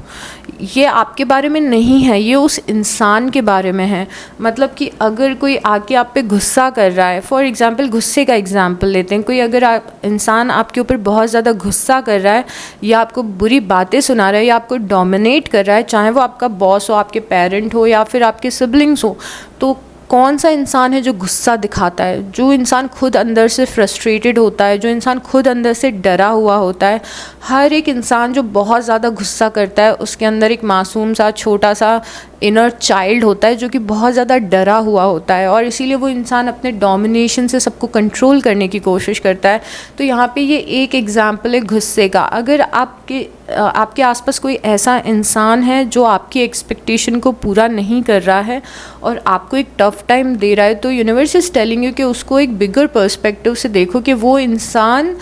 ये आपके बारे में नहीं है, ये उस इंसान के बारे में है। मतलब कि अगर कोई आके आप पे गुस्सा कर रहा है, फॉर एग्जांपल गुस्से का एग्जांपल लेते हैं, कोई अगर इंसान आपके ऊपर बहुत ज़्यादा गुस्सा कर रहा है, या आपको बुरी बातें सुना रहा है, या आपको डोमिनेट कर रहा है, चाहे वो आपका बॉस हो, आपके पेरेंट हो, या फिर आपके सिबलिंग्स हो, तो कौन सा इंसान है जो गुस्सा दिखाता है? जो इंसान खुद अंदर से फ्रस्ट्रेटेड होता है, जो इंसान खुद अंदर से डरा हुआ होता है। हर एक इंसान जो बहुत ज़्यादा गुस्सा करता है उसके अंदर एक मासूम सा छोटा सा इनर चाइल्ड होता है जो कि बहुत ज़्यादा डरा हुआ होता है, और इसीलिए वो इंसान अपने डोमिनेशन से सबको कंट्रोल करने की कोशिश करता है। तो यहाँ पे ये एक एग्जाम्पल है गुस्से का। अगर आपके आसपास कोई ऐसा इंसान है जो आपकी एक्सपेक्टेशन को पूरा नहीं कर रहा है और आपको एक टफ टाइम दे रहा है, तो यूनिवर्स इज टेलिंग यू कि उसको एक बिगर पर्सपेक्टिव से देखो कि वो इंसान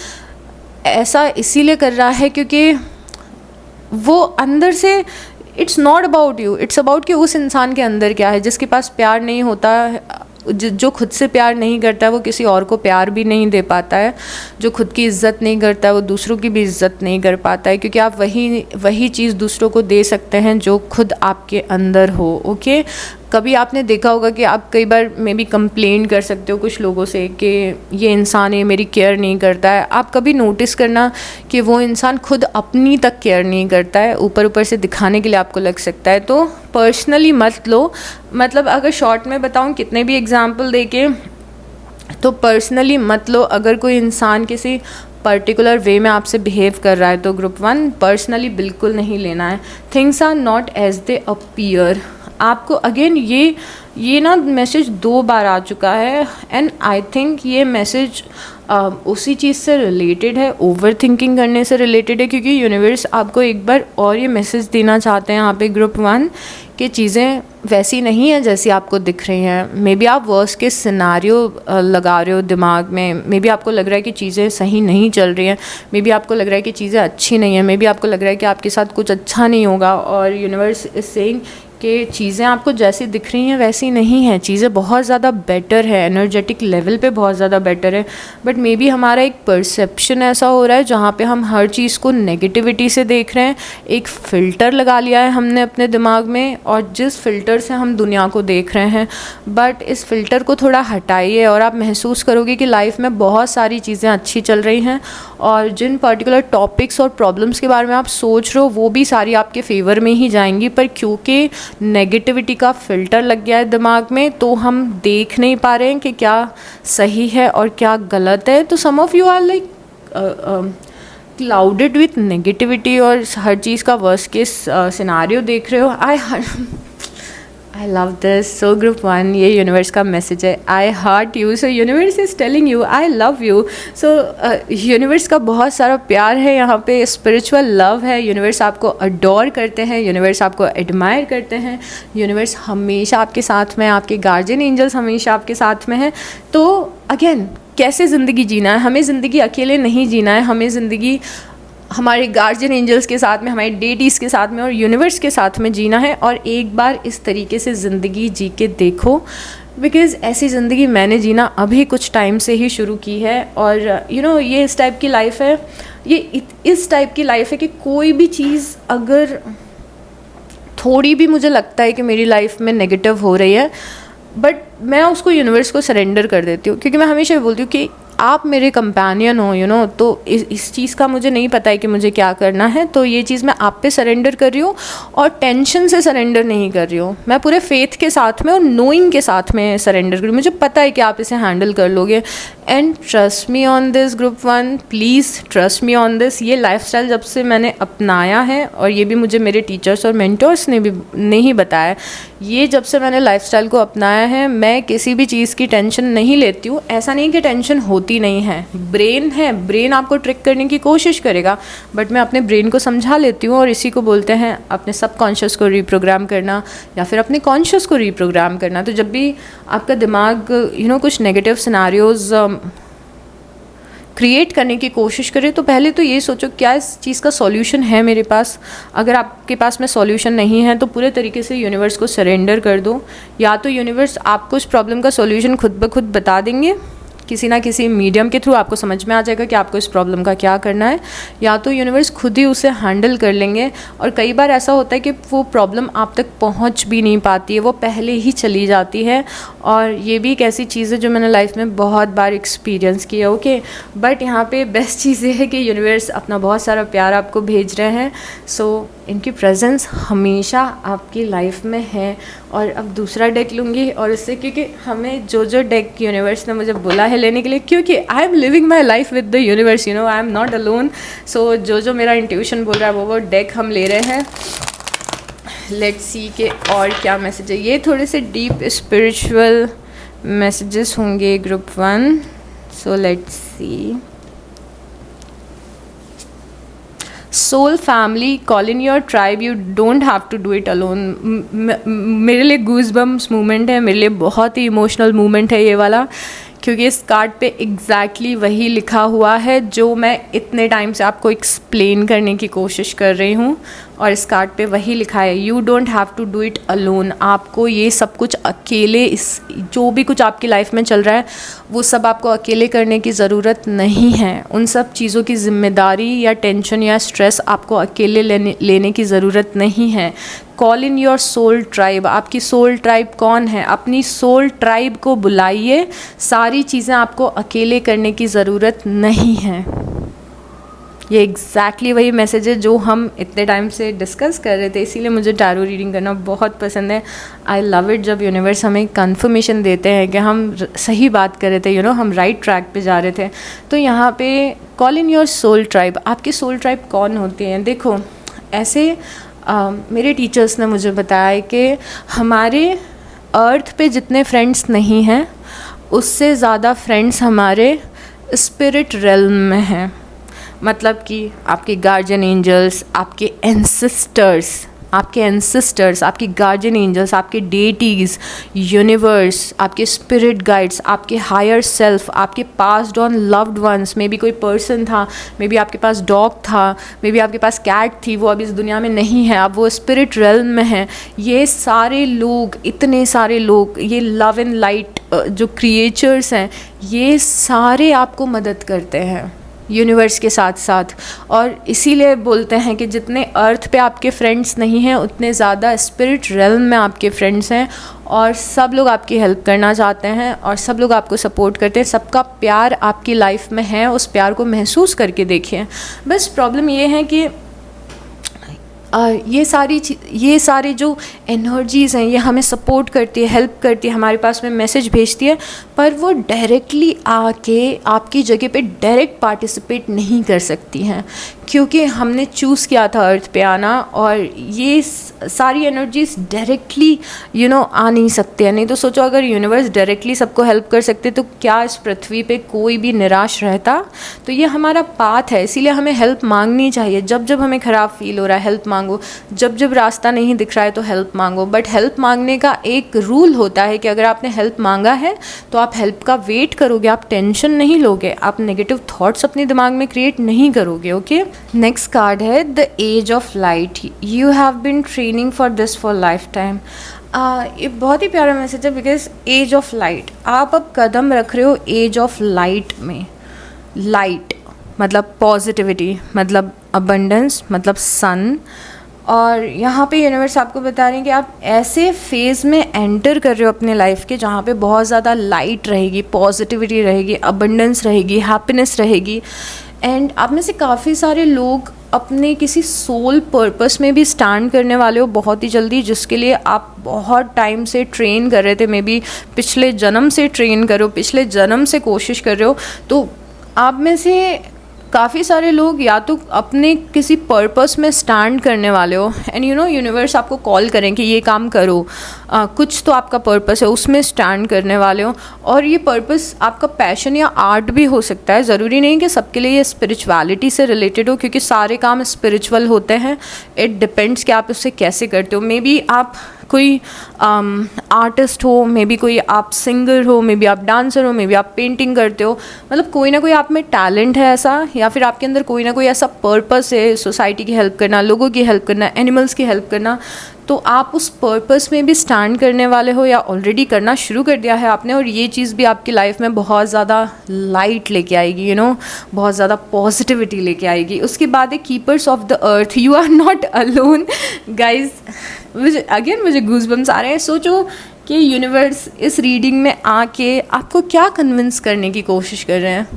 ऐसा इसीलिए कर रहा है क्योंकि वो अंदर से, it's not about you, it's about कि उस इंसान के अंदर क्या है। जिसके पास प्यार नहीं होता जो खुद से प्यार नहीं करता है वो किसी और को प्यार भी नहीं दे पाता है, जो खुद की इज़्ज़त नहीं करता है वो दूसरों की भी इज़्ज़त नहीं कर पाता है, क्योंकि आप वही चीज़ दूसरों को दे सकते हैं जो खुद आपके अंदर हो। ओके, कभी आपने देखा होगा कि आप कई बार मे बी कंप्लेन कर सकते हो कुछ लोगों से कि ये इंसान है मेरी केयर नहीं करता है। आप कभी नोटिस करना कि वो इंसान खुद अपनी तक केयर नहीं करता है, ऊपर ऊपर से दिखाने के लिए आपको लग सकता है। तो पर्सनली मत लो, मतलब अगर शॉर्ट में बताऊं कितने भी एग्जांपल देके, तो पर्सनली मत लो। अगर कोई इंसान किसी पर्टिकुलर वे में आपसे बिहेव कर रहा है तो ग्रुप 1 पर्सनली बिल्कुल नहीं लेना है। Things are not as they appear. आपको अगेन ये ना मैसेज 2 बार आ चुका है, एंड आई थिंक ये मैसेज उसी चीज़ से रिलेटेड है, ओवर थिंकिंग करने से रिलेटेड है, क्योंकि यूनिवर्स आपको एक बार और ये मैसेज देना चाहते हैं यहाँ पे ग्रुप 1 कि चीज़ें वैसी नहीं है जैसी आपको दिख रही हैं। मे बी आप वर्स्ट के सिनारियो लगा रहे हो दिमाग में, मे बी आपको लग रहा है कि चीज़ें सही नहीं चल रही हैं, मे बी आपको लग रहा है कि चीज़ें अच्छी नहीं हैं, मे बी आपको लग रहा है कि आपके साथ कुछ अच्छा नहीं होगा, और यूनिवर्स इज सेइंग कि चीज़ें आपको जैसी दिख रही हैं वैसी नहीं हैं, चीज़ें बहुत ज़्यादा बेटर है, एनर्जेटिक लेवल पे बहुत ज़्यादा बेटर है। बट मे बी हमारा एक परसेप्शन ऐसा हो रहा है जहाँ पे हम हर चीज़ को नेगेटिविटी से देख रहे हैं, एक फ़िल्टर लगा लिया है हमने अपने दिमाग में, और जिस फ़िल्टर से हम दुनिया को देख रहे हैं। बट इस फ़िल्टर को थोड़ा हटाइए और आप महसूस करोगे कि लाइफ में बहुत सारी चीज़ें अच्छी चल रही हैं, और जिन पर्टिकुलर टॉपिक्स और प्रॉब्लम्स के बारे में आप सोच रहे हो वो भी सारी आपके फेवर में ही जाएंगी। पर क्योंकि नेगेटिविटी का फ़िल्टर लग गया है दिमाग में, तो हम देख नहीं पा रहे हैं कि क्या सही है और क्या गलत है। तो some of you are like clouded with negativity और हर चीज़ का वर्स्ट केस सिनारियो देख रहे हो। I love this. So group 1, ये यूनिवर्स का मैसेज है, I heart you. So universe is telling you I love you. So universe का बहुत सारा प्यार है यहाँ पे, स्पिरिचुअल लव है, यूनिवर्स आपको अडोर करते हैं, यूनिवर्स आपको एडमायर करते हैं, यूनिवर्स हमेशा आपके साथ में, आपके गार्जियन एंजल्स हमेशा आपके साथ में हैं। तो अगेन कैसे ज़िंदगी जीना है, हमें ज़िंदगी अकेले नहीं जीना है, हमें ज़िंदगी हमारे गार्जियन एंजल्स के साथ में, हमारे डेटीज़ के साथ में और यूनिवर्स के साथ में जीना है। और एक बार इस तरीके से ज़िंदगी जी के देखो, बिकॉज़ ऐसी ज़िंदगी मैंने जीना अभी कुछ टाइम से ही शुरू की है। और ये इस टाइप की लाइफ है, ये इस टाइप की लाइफ है कि कोई भी चीज़ अगर थोड़ी भी मुझे लगता है कि मेरी लाइफ में नेगेटिव हो रही है, बट मैं उसको यूनिवर्स को सरेंडर कर देती हूँ, क्योंकि मैं हमेशा बोलती हूँ कि आप मेरे कंपेनियन हो, तो इस चीज़ का मुझे नहीं पता है कि मुझे क्या करना है, तो ये चीज़ मैं आप पे सरेंडर कर रही हूँ, और टेंशन से सरेंडर नहीं कर रही हूँ, मैं पूरे फेथ के साथ में और नोइंग के साथ में सरेंडर कर रही हूँ। मुझे पता है कि आप इसे हैंडल कर लोगे, and trust me on this group 1, please trust me on this. ये लाइफस्टाइल जब से मैंने अपनाया है, और ये भी मुझे मेरे टीचर्स और मेंटर्स ने भी नहीं बताया, ये जब से मैंने लाइफस्टाइल को अपनाया है, मैं किसी भी चीज़ की टेंशन नहीं लेती हूँ। ऐसा नहीं कि टेंशन होती नहीं है, ब्रेन है, ब्रेन आपको ट्रिक करने की कोशिश करेगा, बट मैं अपने ब्रेन को समझा लेती हूँ, और इसी को बोलते हैं अपने सबकॉन्शियस को रीप्रोग्राम करना, या फिर अपने कॉन्शियस को रीप्रोग्राम करना। तो जब भी आपका दिमाग कुछ नेगेटिव सिनारियोज़ क्रिएट करने की कोशिश करें, तो पहले तो ये सोचो क्या इस चीज़ का सॉल्यूशन है मेरे पास। अगर आपके पास में सॉल्यूशन नहीं है तो पूरे तरीके से यूनिवर्स को सरेंडर कर दो, या तो यूनिवर्स आपको उस प्रॉब्लम का सॉल्यूशन खुद ब खुद बता देंगे, किसी ना किसी मीडियम के थ्रू आपको समझ में आ जाएगा कि आपको इस प्रॉब्लम का क्या करना है, या तो यूनिवर्स खुद ही उसे हैंडल कर लेंगे। और कई बार ऐसा होता है कि वो प्रॉब्लम आप तक पहुंच भी नहीं पाती है, वो पहले ही चली जाती है। और ये भी एक ऐसी चीज़ है जो मैंने लाइफ में बहुत बार एक्सपीरियंस किया। ओके, बट यहाँ पे बेस्ट चीज़ ये है कि यूनिवर्स अपना बहुत सारा प्यार आपको भेज रहे हैं। सो इनकी प्रेजेंस हमेशा आपकी लाइफ में है। और अब दूसरा डेक लूँगी, और इससे क्योंकि हमें जो डेक यूनिवर्स ने मुझे बोला है लेने के लिए, क्योंकि I am living my life with the universe, I am not alone. So जो मेरा इंट्यूशन बोल रहा है वो डेक हम ले रहे हैं। लेट्स सी के और क्या मैसेज है। ये थोड़े से डीप स्पिरिचुअल मैसेजेस होंगे group 1। So let's see. Soul family, call in your tribe, you don't have to do it alone. मेरे लिए गूज़बम्स मूवमेंट है, मेरे लिए बहुत ही इमोशनल मूवमेंट है ये वाला, क्योंकि इस कार्ड पे एग्जैक्टली वही लिखा हुआ है जो मैं इतने टाइम से आपको एक्सप्लेन करने की कोशिश कर रही हूँ। और इस कार्ड पे वही लिखा है, you don't have to do it alone. आपको ये सब कुछ अकेले, इस जो भी कुछ आपकी लाइफ में चल रहा है वो सब आपको अकेले करने की ज़रूरत नहीं है। उन सब चीज़ों की जिम्मेदारी या टेंशन या स्ट्रेस आपको अकेले लेने की ज़रूरत नहीं है। Call in your soul tribe. आपकी सोल ट्राइब कौन है? अपनी सोल ट्राइब को बुलाइए। सारी चीज़ें आपको अकेले करने की ज़रूरत नहीं है। ये एग्जैक्टली वही मैसेज है जो हम इतने टाइम से डिस्कस कर रहे थे, इसीलिए मुझे टैरो रीडिंग करना बहुत पसंद है। आई लव इट जब यूनिवर्स हमें कंफर्मेशन देते हैं कि हम सही बात कर रहे थे, हम राइट ट्रैक पे जा रहे थे। तो यहाँ पे call in your soul tribe. आपकी सोल ट्राइब कौन होती है? देखो, ऐसे मेरे टीचर्स ने मुझे बताया है कि हमारे अर्थ पे जितने फ्रेंड्स नहीं हैं उससे ज़्यादा फ्रेंड्स हमारे स्पिरिट रेल्म में हैं। मतलब कि आपके गार्जियन एंजल्स, आपके एंसेस्टर्स, आपके गार्जियन एंजल्स, आपके डेटीज़, यूनिवर्स, आपके स्पिरिट गाइड्स, आपके हायर सेल्फ, आपके passed on loved ones. May be कोई पर्सन था, मे बी आपके पास डॉग था, मे बी आपके पास कैट थी, वो अब इस दुनिया में नहीं है, अब वो स्पिरिट रेल्म में है। ये सारे लोग, इतने सारे लोग, ये लव एंड लाइट जो क्रिएचर्स हैं, ये सारे आपको मदद करते हैं यूनिवर्स के साथ साथ। और इसीलिए बोलते हैं कि जितने अर्थ पे आपके फ्रेंड्स नहीं हैं उतने ज़्यादा स्पिरिट रेल्म में आपके फ्रेंड्स हैं। और सब लोग आपकी हेल्प करना चाहते हैं और सब लोग आपको सपोर्ट करते हैं। सबका प्यार आपकी लाइफ में है, उस प्यार को महसूस करके देखिए। बस प्रॉब्लम ये है कि ये सारी जो एनर्जीज़ हैं ये हमें सपोर्ट करती है, हेल्प करती है, हमारे पास में मैसेज भेजती है, पर वो डायरेक्टली आके आपकी जगह पे डायरेक्ट पार्टिसिपेट नहीं कर सकती हैं, क्योंकि हमने चूज़ किया था अर्थ पे आना। और ये सारी एनर्जीज डायरेक्टली आ नहीं सकती है। नहीं तो सोचो, अगर यूनिवर्स डायरेक्टली सबको हेल्प कर सकते तो क्या इस पृथ्वी पे कोई भी निराश रहता? तो ये हमारा पाथ है, इसीलिए हमें हेल्प मांगनी चाहिए। जब जब हमें ख़राब फील हो रहा है हेल्प मांगो, जब जब रास्ता नहीं दिख रहा है तो हेल्प मांगो। बट हेल्प मांगने का एक रूल होता है कि अगर आपने हेल्प मांगा है तो आप हेल्प का वेट करोगे, आप टेंशन नहीं लोगे, आप नेगेटिव थॉट्स अपने दिमाग में क्रिएट नहीं करोगे। ओके, नेक्स्ट कार्ड है the age of light. You have been training for this for lifetime. ये बहुत ही प्यारा मैसेज है, बिकॉज एज ऑफ लाइट, आप अब कदम रख रहे हो एज ऑफ लाइट में। लाइट मतलब पॉजिटिविटी, मतलब अबंडेंस, मतलब सन। और यहाँ पे यूनिवर्स आपको बता रहे हैं कि आप ऐसे फेज़ में एंटर कर रहे हो अपने लाइफ के जहाँ पे बहुत ज़्यादा लाइट रहेगी, पॉजिटिविटी रहेगी, अबंडेंस रहेगी, हैप्पीनेस रहेगी। एंड आप में से काफ़ी सारे लोग अपने किसी सोल पर्पस में भी स्टैंड करने वाले हो बहुत ही जल्दी, जिसके लिए आप बहुत टाइम से ट्रेन कर रहे थे। मे बी पिछले जन्म से ट्रेन कर रहे हो, पिछले जन्म से कोशिश कर रहे हो। तो आप में से काफ़ी सारे लोग या तो अपने किसी पर्पस में स्टैंड करने वाले हो, एंड यूनिवर्स आपको कॉल करें कि ये काम करो। कुछ तो आपका पर्पस है, उसमें स्टैंड करने वाले हो। और ये पर्पस आपका पैशन या आर्ट भी हो सकता है। ज़रूरी नहीं कि सबके लिए ये स्पिरिचुअलिटी से रिलेटेड हो, क्योंकि सारे काम स्पिरिचुअल होते हैं। इट डिपेंड्स कि आप उससे कैसे करते हो। मे बी आप कोई आर्टिस्ट हो, मे बी कोई आप सिंगर हो, मे बी आप डांसर हो, मे बी आप पेंटिंग करते हो। मतलब कोई ना कोई आप में टैलेंट है ऐसा, या फिर आपके अंदर कोई ना कोई ऐसा पर्पस है, सोसाइटी की हेल्प करना, लोगों की हेल्प करना, एनिमल्स की हेल्प करना। तो आप उस पर्पस में भी स्टैंड करने वाले हो या ऑलरेडी करना शुरू कर दिया है आपने। और ये चीज़ भी आपकी लाइफ में बहुत ज़्यादा लाइट लेके आएगी, बहुत ज़्यादा पॉजिटिविटी लेके आएगी। उसके बाद है keepers of the earth. You are not alone guys. मुझे गूज़बम्स आ रहे हैं। सोचो कि यूनिवर्स इस रीडिंग में आके आपको क्या कन्विंस करने की कोशिश कर रहे हैं।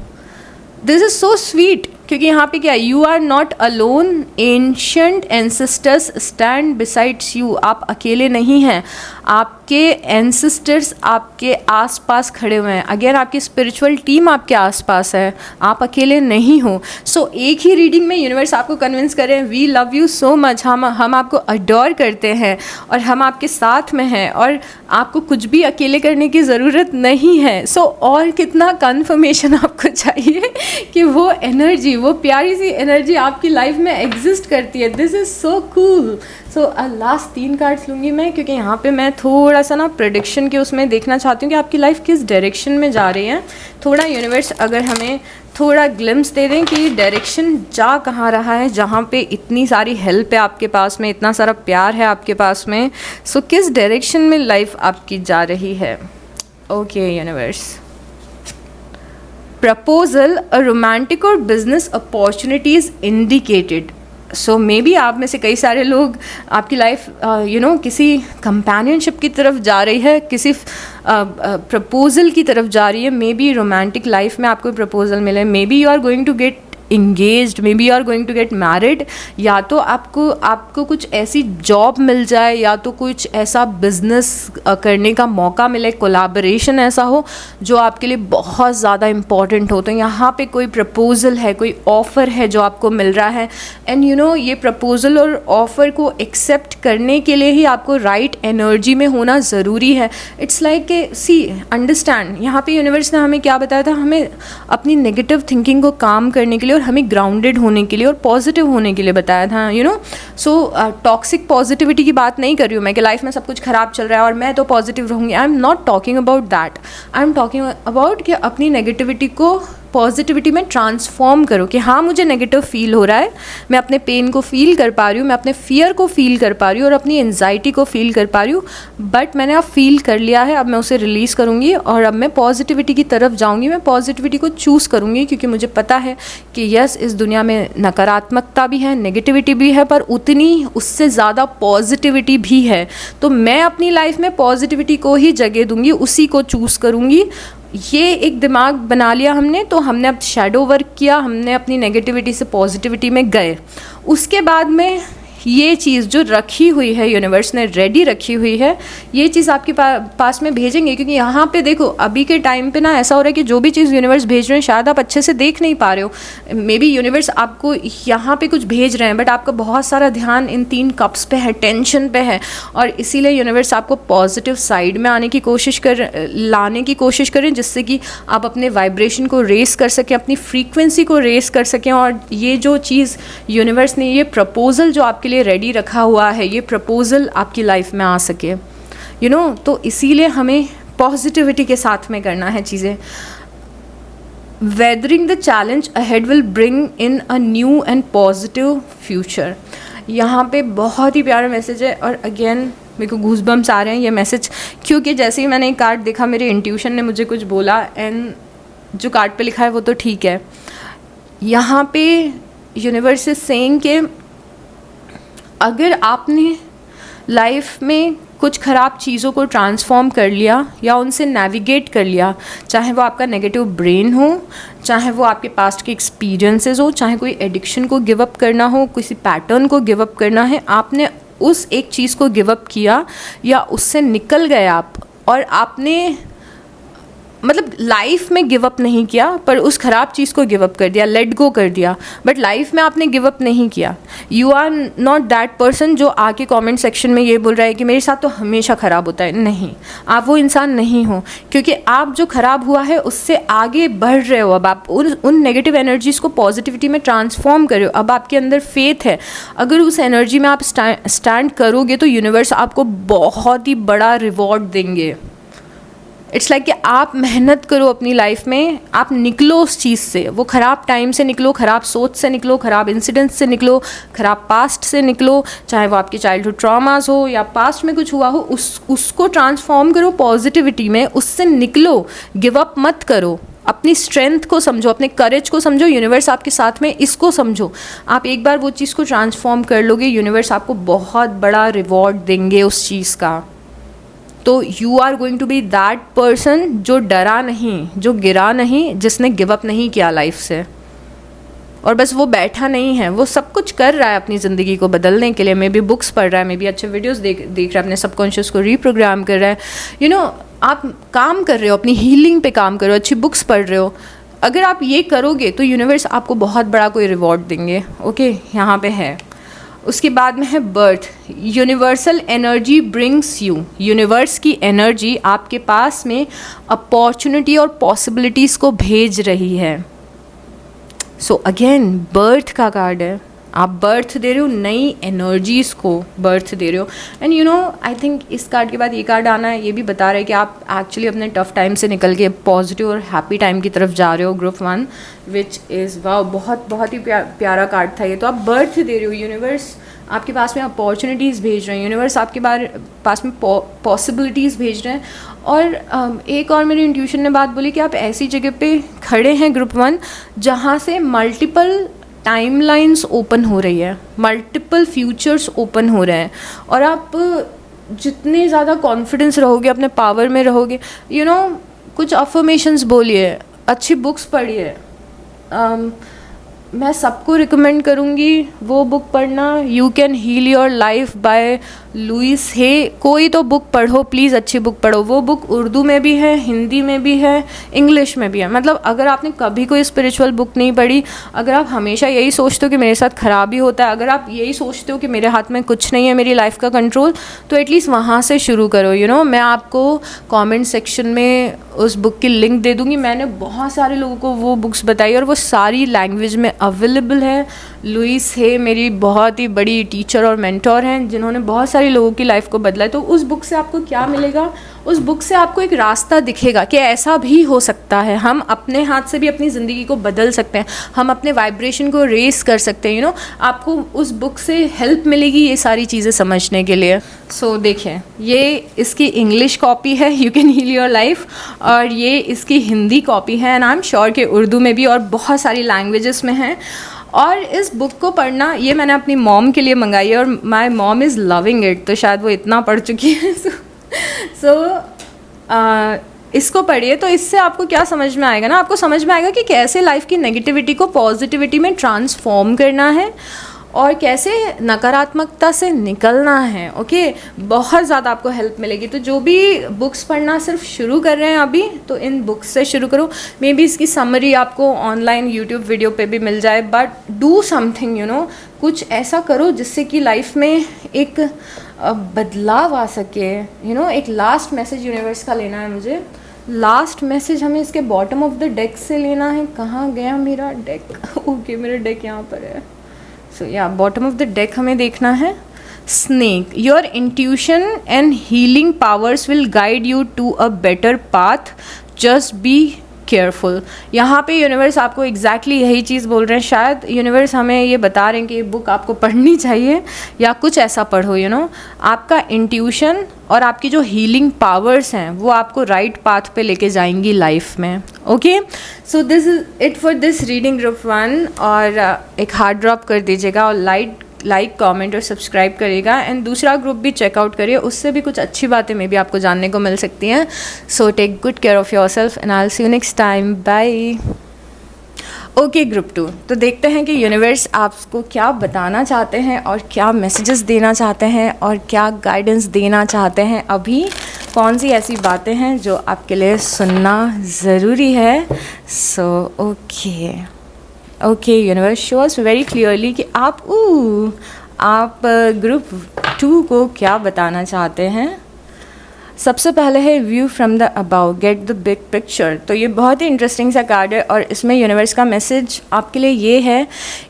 दिस इज़ सो स्वीट, क्योंकि यहाँ पे क्या, you are not alone, ancient ancestors stand besides you. आप अकेले नहीं हैं, आपके एंसेस्टर्स आपके आसपास खड़े हुए हैं। अगेन आपकी स्पिरिचुअल टीम आपके आसपास है, आप अकेले नहीं हो। सो एक ही रीडिंग में यूनिवर्स आपको कन्विंस कर रहे हैं, we love you so much, हम आपको अडोर करते हैं और हम आपके साथ में हैं और आपको कुछ भी अकेले करने की ज़रूरत नहीं है। सो और कितना कन्फर्मेशन आपको चाहिए कि वो एनर्जी, वो प्यारी सी एनर्जी आपकी लाइफ में एग्जिस्ट करती है। This is so cool. So last 3 cards लूँगी मैं, क्योंकि यहाँ पे मैं थोड़ा सा ना प्रेडिक्शन के उसमें देखना चाहती हूँ कि आपकी लाइफ किस डायरेक्शन में जा रही है। थोड़ा यूनिवर्स अगर हमें थोड़ा ग्लिम्स दे दें कि डायरेक्शन जा कहाँ रहा है, जहाँ पे इतनी सारी हेल्प है आपके पास में, इतना सारा प्यार है आपके पास में। सो किस डायरेक्शन में लाइफ आपकी जा रही है। Okay universe, proposal, a romantic और business opportunities indicated. So maybe आप में से कई सारे लोग, आपकी लाइफ किसी कंपेनियनशिप की तरफ जा रही है, किसी प्रपोजल की तरफ जा रही है। मे बी रोमांटिक लाइफ में आपको प्रपोजल मिले, maybe you are going to get engaged, maybe you are going to get married, या तो आपको कुछ ऐसी जॉब मिल जाए, या तो कुछ ऐसा बिजनेस करने का मौका मिले, कोलैबोरेशन ऐसा हो जो आपके लिए बहुत ज़्यादा इम्पॉर्टेंट हो। तो यहाँ पे कोई प्रपोजल है, कोई ऑफ़र है जो आपको मिल रहा है, एंड ये प्रपोजल और ऑफ़र को एक्सेप्ट करने के लिए ही आपको राइट एनर्जी में होना ज़रूरी है। इट्स लाइक सी अंडरस्टैंड, यहाँ पे यूनिवर्स ने हमें क्या बताया था, हमें अपनी नेगेटिव थिंकिंग को काम करने के लिए, हमें ग्राउंडेड होने के लिए और पॉजिटिव होने के लिए बताया था। सो टॉक्सिक पॉजिटिविटी की बात नहीं कर रही हूँ मैं कि लाइफ में सब कुछ ख़राब चल रहा है और मैं तो पॉजिटिव रहूँगी। आई am not talking about that. I am talking about कि अपनी नेगेटिविटी को पॉजिटिविटी में ट्रांसफॉर्म करो कि हाँ मुझे नेगेटिव फील हो रहा है, मैं अपने पेन को फील कर पा रही हूँ, मैं अपने फियर को फील कर पा रही हूँ और अपनी एंजाइटी को फील कर पा रही हूँ, बट मैंने अब फील कर लिया है, अब मैं उसे रिलीज़ करूँगी और अब मैं पॉजिटिविटी की तरफ जाऊँगी। मैं पॉजिटिविटी को चूज़ करूँगी क्योंकि मुझे पता है कि यस, इस दुनिया में नकारात्मकता भी है, नेगेटिविटी भी है, पर उतनी उससे ज़्यादा पॉजिटिविटी भी है। तो मैं अपनी लाइफ में पॉजिटिविटी को ही जगह दूँगी, उसी को चूज़ करूँगी। ये एक दिमाग बना लिया हमने, तो हमने अब शैडो वर्क किया, हमने अपनी नेगेटिविटी से पॉजिटिविटी में गए। उसके बाद में ये चीज़ जो रखी हुई है, यूनिवर्स ने रेडी रखी हुई है, ये चीज़ आपके पास में भेजेंगे। क्योंकि यहाँ पे देखो अभी के टाइम पे ना ऐसा हो रहा है कि जो भी चीज़ यूनिवर्स भेज रहे हैं शायद आप अच्छे से देख नहीं पा रहे हो। मे बी यूनिवर्स आपको यहाँ पे कुछ भेज रहे हैं, बट आपका बहुत सारा ध्यान इन 3 कप्स पे है, टेंशन पे है, और इसीलिए यूनिवर्स आपको पॉजिटिव साइड में लाने की कोशिश करें, जिससे कि आप अपने वाइब्रेशन को रेस कर सकें, अपनी फ्रीक्वेंसी को रेस कर सकें। और ये जो चीज़ यूनिवर्स ने, ये प्रपोजल जो आपके लिए रेडी रखा हुआ है, ये प्रपोजल आपकी लाइफ में आ सके। तो इसीलिए हमें पॉजिटिविटी के साथ में करना है चीज़ें। Weathering the challenge ahead will bring in a new and positive future. यहाँ पे बहुत ही प्यारा मैसेज है, और अगेन मेरे को गूज़बम्स आ रहे हैं ये मैसेज, क्योंकि जैसे ही मैंने एक कार्ड देखा मेरे इंट्यूशन ने मुझे कुछ बोला, एंड जो कार्ड पे लिखा है वो तो ठीक है। यहाँ पे यूनिवर्स इज सेइंग कि अगर आपने लाइफ में कुछ ख़राब चीज़ों को ट्रांसफॉर्म कर लिया या उनसे नेविगेट कर लिया, चाहे वो आपका नेगेटिव ब्रेन हो, चाहे वो आपके पास्ट के एक्सपीरियंसेस हो, चाहे कोई एडिक्शन को गिव अप करना हो, किसी पैटर्न को गिव अप करना है, आपने उस एक चीज़ को गिव अप किया या उससे निकल गए आप, और आपने मतलब लाइफ में गिव अप नहीं किया पर उस ख़राब चीज़ को गिव अप कर दिया, लेट गो कर दिया, बट लाइफ में आपने गिव अप नहीं किया। You are not that person जो आके कमेंट सेक्शन में ये बोल रहा है कि मेरे साथ तो हमेशा ख़राब होता है। नहीं, आप वो इंसान नहीं हो, क्योंकि आप जो ख़राब हुआ है उससे आगे बढ़ रहे हो। अब आप उन नेगेटिव एनर्जीज़ को पॉजिटिविटी में ट्रांसफॉर्म कर रहे हो। अब आपके अंदर फेथ है, अगर उस एनर्जी में आप स्टैंड करोगे तो यूनिवर्स आपको बहुत ही बड़ा रिवॉर्ड देंगे। इट्स लाइक कि आप मेहनत करो अपनी लाइफ में, आप निकलो उस चीज़ से, वो ख़राब टाइम से निकलो, ख़राब सोच से निकलो, ख़राब इंसिडेंट्स से निकलो, ख़राब पास्ट से निकलो, चाहे वो आपके चाइल्डहुड ट्रॉमास हो या पास्ट में कुछ हुआ हो, उसको ट्रांसफॉर्म करो पॉजिटिविटी में, उससे निकलो, गिव अप मत करो। अपनी स्ट्रेंथ को समझो, अपने करेज को समझो, यूनिवर्स आपके साथ में, इसको समझो। आप एक बार वो चीज़ को ट्रांसफॉर्म कर लोगे, यूनिवर्स आपको बहुत बड़ा रिवॉर्ड देंगे उस चीज़ का। तो you are going to be that person जो डरा नहीं, जो गिरा नहीं, जिसने गिव अप नहीं किया लाइफ से, और बस वो बैठा नहीं है, वो सब कुछ कर रहा है अपनी ज़िंदगी को बदलने के लिए। मे बी बुक्स पढ़ रहा है, मे बी अच्छे वीडियोस देख रहा है, अपने सबकॉन्शियस को रीप्रोग्राम कर रहा है। आप काम कर रहे हो, अपनी हीलिंग पे काम कर रहे हो, अच्छी बुक्स पढ़ रहे हो। अगर आप ये करोगे तो यूनिवर्स आपको बहुत बड़ा कोई रिवॉर्ड देंगे। ओके, यहाँ पे है। उसके बाद में है birth. Universal energy brings you. Universe की एनर्जी आपके पास में अपॉर्चुनिटी और पॉसिबिलिटीज़ को भेज रही है। सो अगेन बर्थ का कार्ड है, आप बर्थ दे रहे हो, नई एनर्जीज़ को बर्थ दे रहे हो। And you know I think इस कार्ड के बाद ये कार्ड आना है, ये भी बता रहा है कि आप एक्चुअली अपने टफ टाइम से निकल के पॉजिटिव और हैप्पी टाइम की तरफ जा रहे हो, ग्रुप 1, विच इज़ वाह, बहुत ही प्यारा कार्ड था ये। तो आप बर्थ दे रहे हो, यूनिवर्स आपके पास में अपॉर्चुनिटीज़ भेज रहे हैं, यूनिवर्स आपके पास में पॉसिबिलिटीज़ भेज रहे हैं। और एक और मेरी इंट्यूशन ने बात बोली कि आप ऐसी जगह पे खड़े हैं ग्रुप 1 जहाँ से मल्टीपल टाइमलाइंस ओपन हो रही है, मल्टीपल फ्यूचर्स ओपन हो रहे हैं, और आप जितने ज़्यादा कॉन्फिडेंस रहोगे, अपने पावर में रहोगे, यू नो कुछ अफर्मेशंस बोलिए, अच्छी बुक्स पढ़िए। मैं सबको रिकमेंड करूँगी वो बुक पढ़ना, you can heal your life by Louise Hay. कोई तो बुक पढ़ो प्लीज़, अच्छी बुक पढ़ो। वो बुक उर्दू में भी है, हिंदी में भी है, इंग्लिश में भी है। मतलब अगर आपने कभी कोई स्पिरिचुअल बुक नहीं पढ़ी, अगर आप हमेशा यही सोचते हो कि मेरे साथ खराबी होता है, अगर आप यही सोचते हो कि मेरे हाथ में कुछ नहीं है, मेरी लाइफ का कंट्रोल, तो एटलीस्ट वहाँ से शुरू करो। यू नो मैं आपको कमेंट सेक्शन में उस बुक की लिंक दे दूँगी। मैंने बहुत सारे लोगों को वो बुक्स बताई और वो सारी लैंग्वेज में अवेलेबल है। लुइस हे मेरी बहुत ही बड़ी टीचर और मेंटोर हैं, जिन्होंने बहुत सारे लोगों की लाइफ को बदला है। तो उस बुक से आपको क्या मिलेगा? उस बुक से आपको एक रास्ता दिखेगा कि ऐसा भी हो सकता है, हम अपने हाथ से भी अपनी ज़िंदगी को बदल सकते हैं, हम अपने वाइब्रेशन को रेस कर सकते हैं। यू नो आपको उस बुक से हेल्प मिलेगी ये सारी चीज़ें समझने के लिए। सो देखिए, ये इसकी इंग्लिश कॉपी है, you can heal your life, और ये इसकी हिंदी कॉपी है, एंड आई एम श्योर कि उर्दू में भी और बहुत सारी लैंग्वेजेस में है। और इस बुक को पढ़ना, ये मैंने अपनी मॉम के लिए मंगाई है, और my mom is loving it, तो शायद वो इतना पढ़ चुकी है। सो इसको पढ़िए, तो इससे आपको क्या समझ में आएगा ना, आपको समझ में आएगा कि कैसे लाइफ की नेगेटिविटी को पॉजिटिविटी में ट्रांसफॉर्म करना है और कैसे नकारात्मकता से निकलना है। ओके, बहुत ज़्यादा आपको हेल्प मिलेगी। तो जो भी बुक्स पढ़ना सिर्फ शुरू कर रहे हैं अभी, तो इन बुक्स से शुरू करो। मे बी इसकी समरी आपको ऑनलाइन यूट्यूब वीडियो पे भी मिल जाए, but do something, you know कुछ ऐसा करो जिससे कि लाइफ में एक बदलाव आ सके। यू नो एक लास्ट मैसेज यूनिवर्स का लेना है मुझे। लास्ट मैसेज हमें इसके बॉटम ऑफ द डेक से लेना है। कहाँ गया मेरा डेक? ओके, मेरा डेक यहाँ पर है। सो या बॉटम ऑफ द डेक हमें देखना है। Snake, your intuition and healing powers will guide you to a better path, just be careful. यहाँ पे यूनिवर्स आपको एग्जैक्टली यही चीज़ बोल रहे हैं। शायद यूनिवर्स हमें ये बता रहे हैं कि ये बुक आपको पढ़नी चाहिए या कुछ ऐसा पढ़ो। यू नो आपका इंट्यूशन और आपकी जो हीलिंग पावर्स हैं वो आपको राइट पाथ पे लेके जाएंगी लाइफ में। Okay, so this is it for this reading group 1। और एक हार्ट ड्रॉप कर दीजिएगा और लाइक कमेंट और सब्सक्राइब करिएगा। एंड दूसरा ग्रुप भी चेकआउट करिए, उससे भी कुछ अच्छी बातें में भी आपको जानने को मिल सकती हैं। So take good care of yourself and I will see you next time. Bye. Okay group 2, तो देखते हैं कि यूनिवर्स आपको क्या बताना चाहते हैं और क्या मैसेजेस देना चाहते हैं और क्या गाइडेंस देना चाहते हैं। अभी कौन सी ऐसी बातें हैं जो आपके लिए सुनना ज़रूरी है। So okay universe show us very clearly कि आप ग्रुप 2 को क्या बताना चाहते हैं। सबसे पहले है view from the above, get the big picture. तो ये बहुत ही इंटरेस्टिंग सा कार्ड है और इसमें यूनिवर्स का मैसेज आपके लिए ये है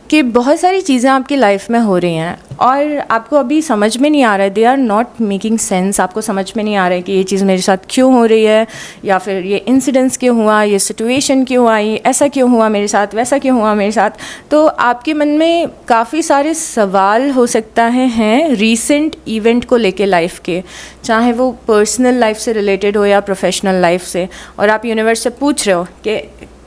कि बहुत सारी चीज़ें आपकी लाइफ में हो रही हैं और आपको अभी समझ में नहीं आ रहा है, they are not making sense. आपको समझ में नहीं आ रहा है कि ये चीज़ मेरे साथ क्यों हो रही है, या फिर ये इंसिडेंट्स क्यों हुआ, ये सिचुएशन क्यों आई, ऐसा क्यों हुआ मेरे साथ, वैसा क्यों हुआ मेरे साथ। तो आपके मन में काफ़ी सारे सवाल हो सकता हैं रीसेंट इवेंट को लेके लाइफ के, चाहे वो पर्सनल लाइफ से रिलेटेड हो या प्रोफेशनल लाइफ से, और आप यूनिवर्स से पूछ रहे हो कि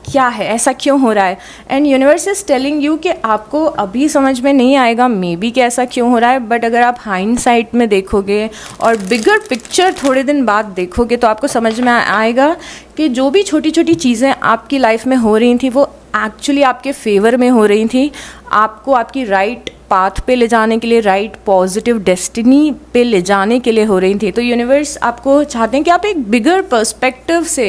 क्या है, ऐसा क्यों हो रहा है। And universe is telling you कि आपको अभी समझ में नहीं आएगा मे बी कि ऐसा क्यों हो रहा है, बट अगर आप हाइंडसाइट में देखोगे और बिगर पिक्चर थोड़े दिन बाद देखोगे तो आपको समझ में आएगा कि जो भी छोटी छोटी चीज़ें आपकी लाइफ में हो रही थी वो एक्चुअली आपके फेवर में हो रही थी, आपको आपकी राइट पाथ पे ले जाने के लिए, राइट पॉजिटिव डेस्टिनी पे ले जाने के लिए हो रही थी। तो यूनिवर्स आपको चाहते हैं कि आप एक बिगर पर्सपेक्टिव से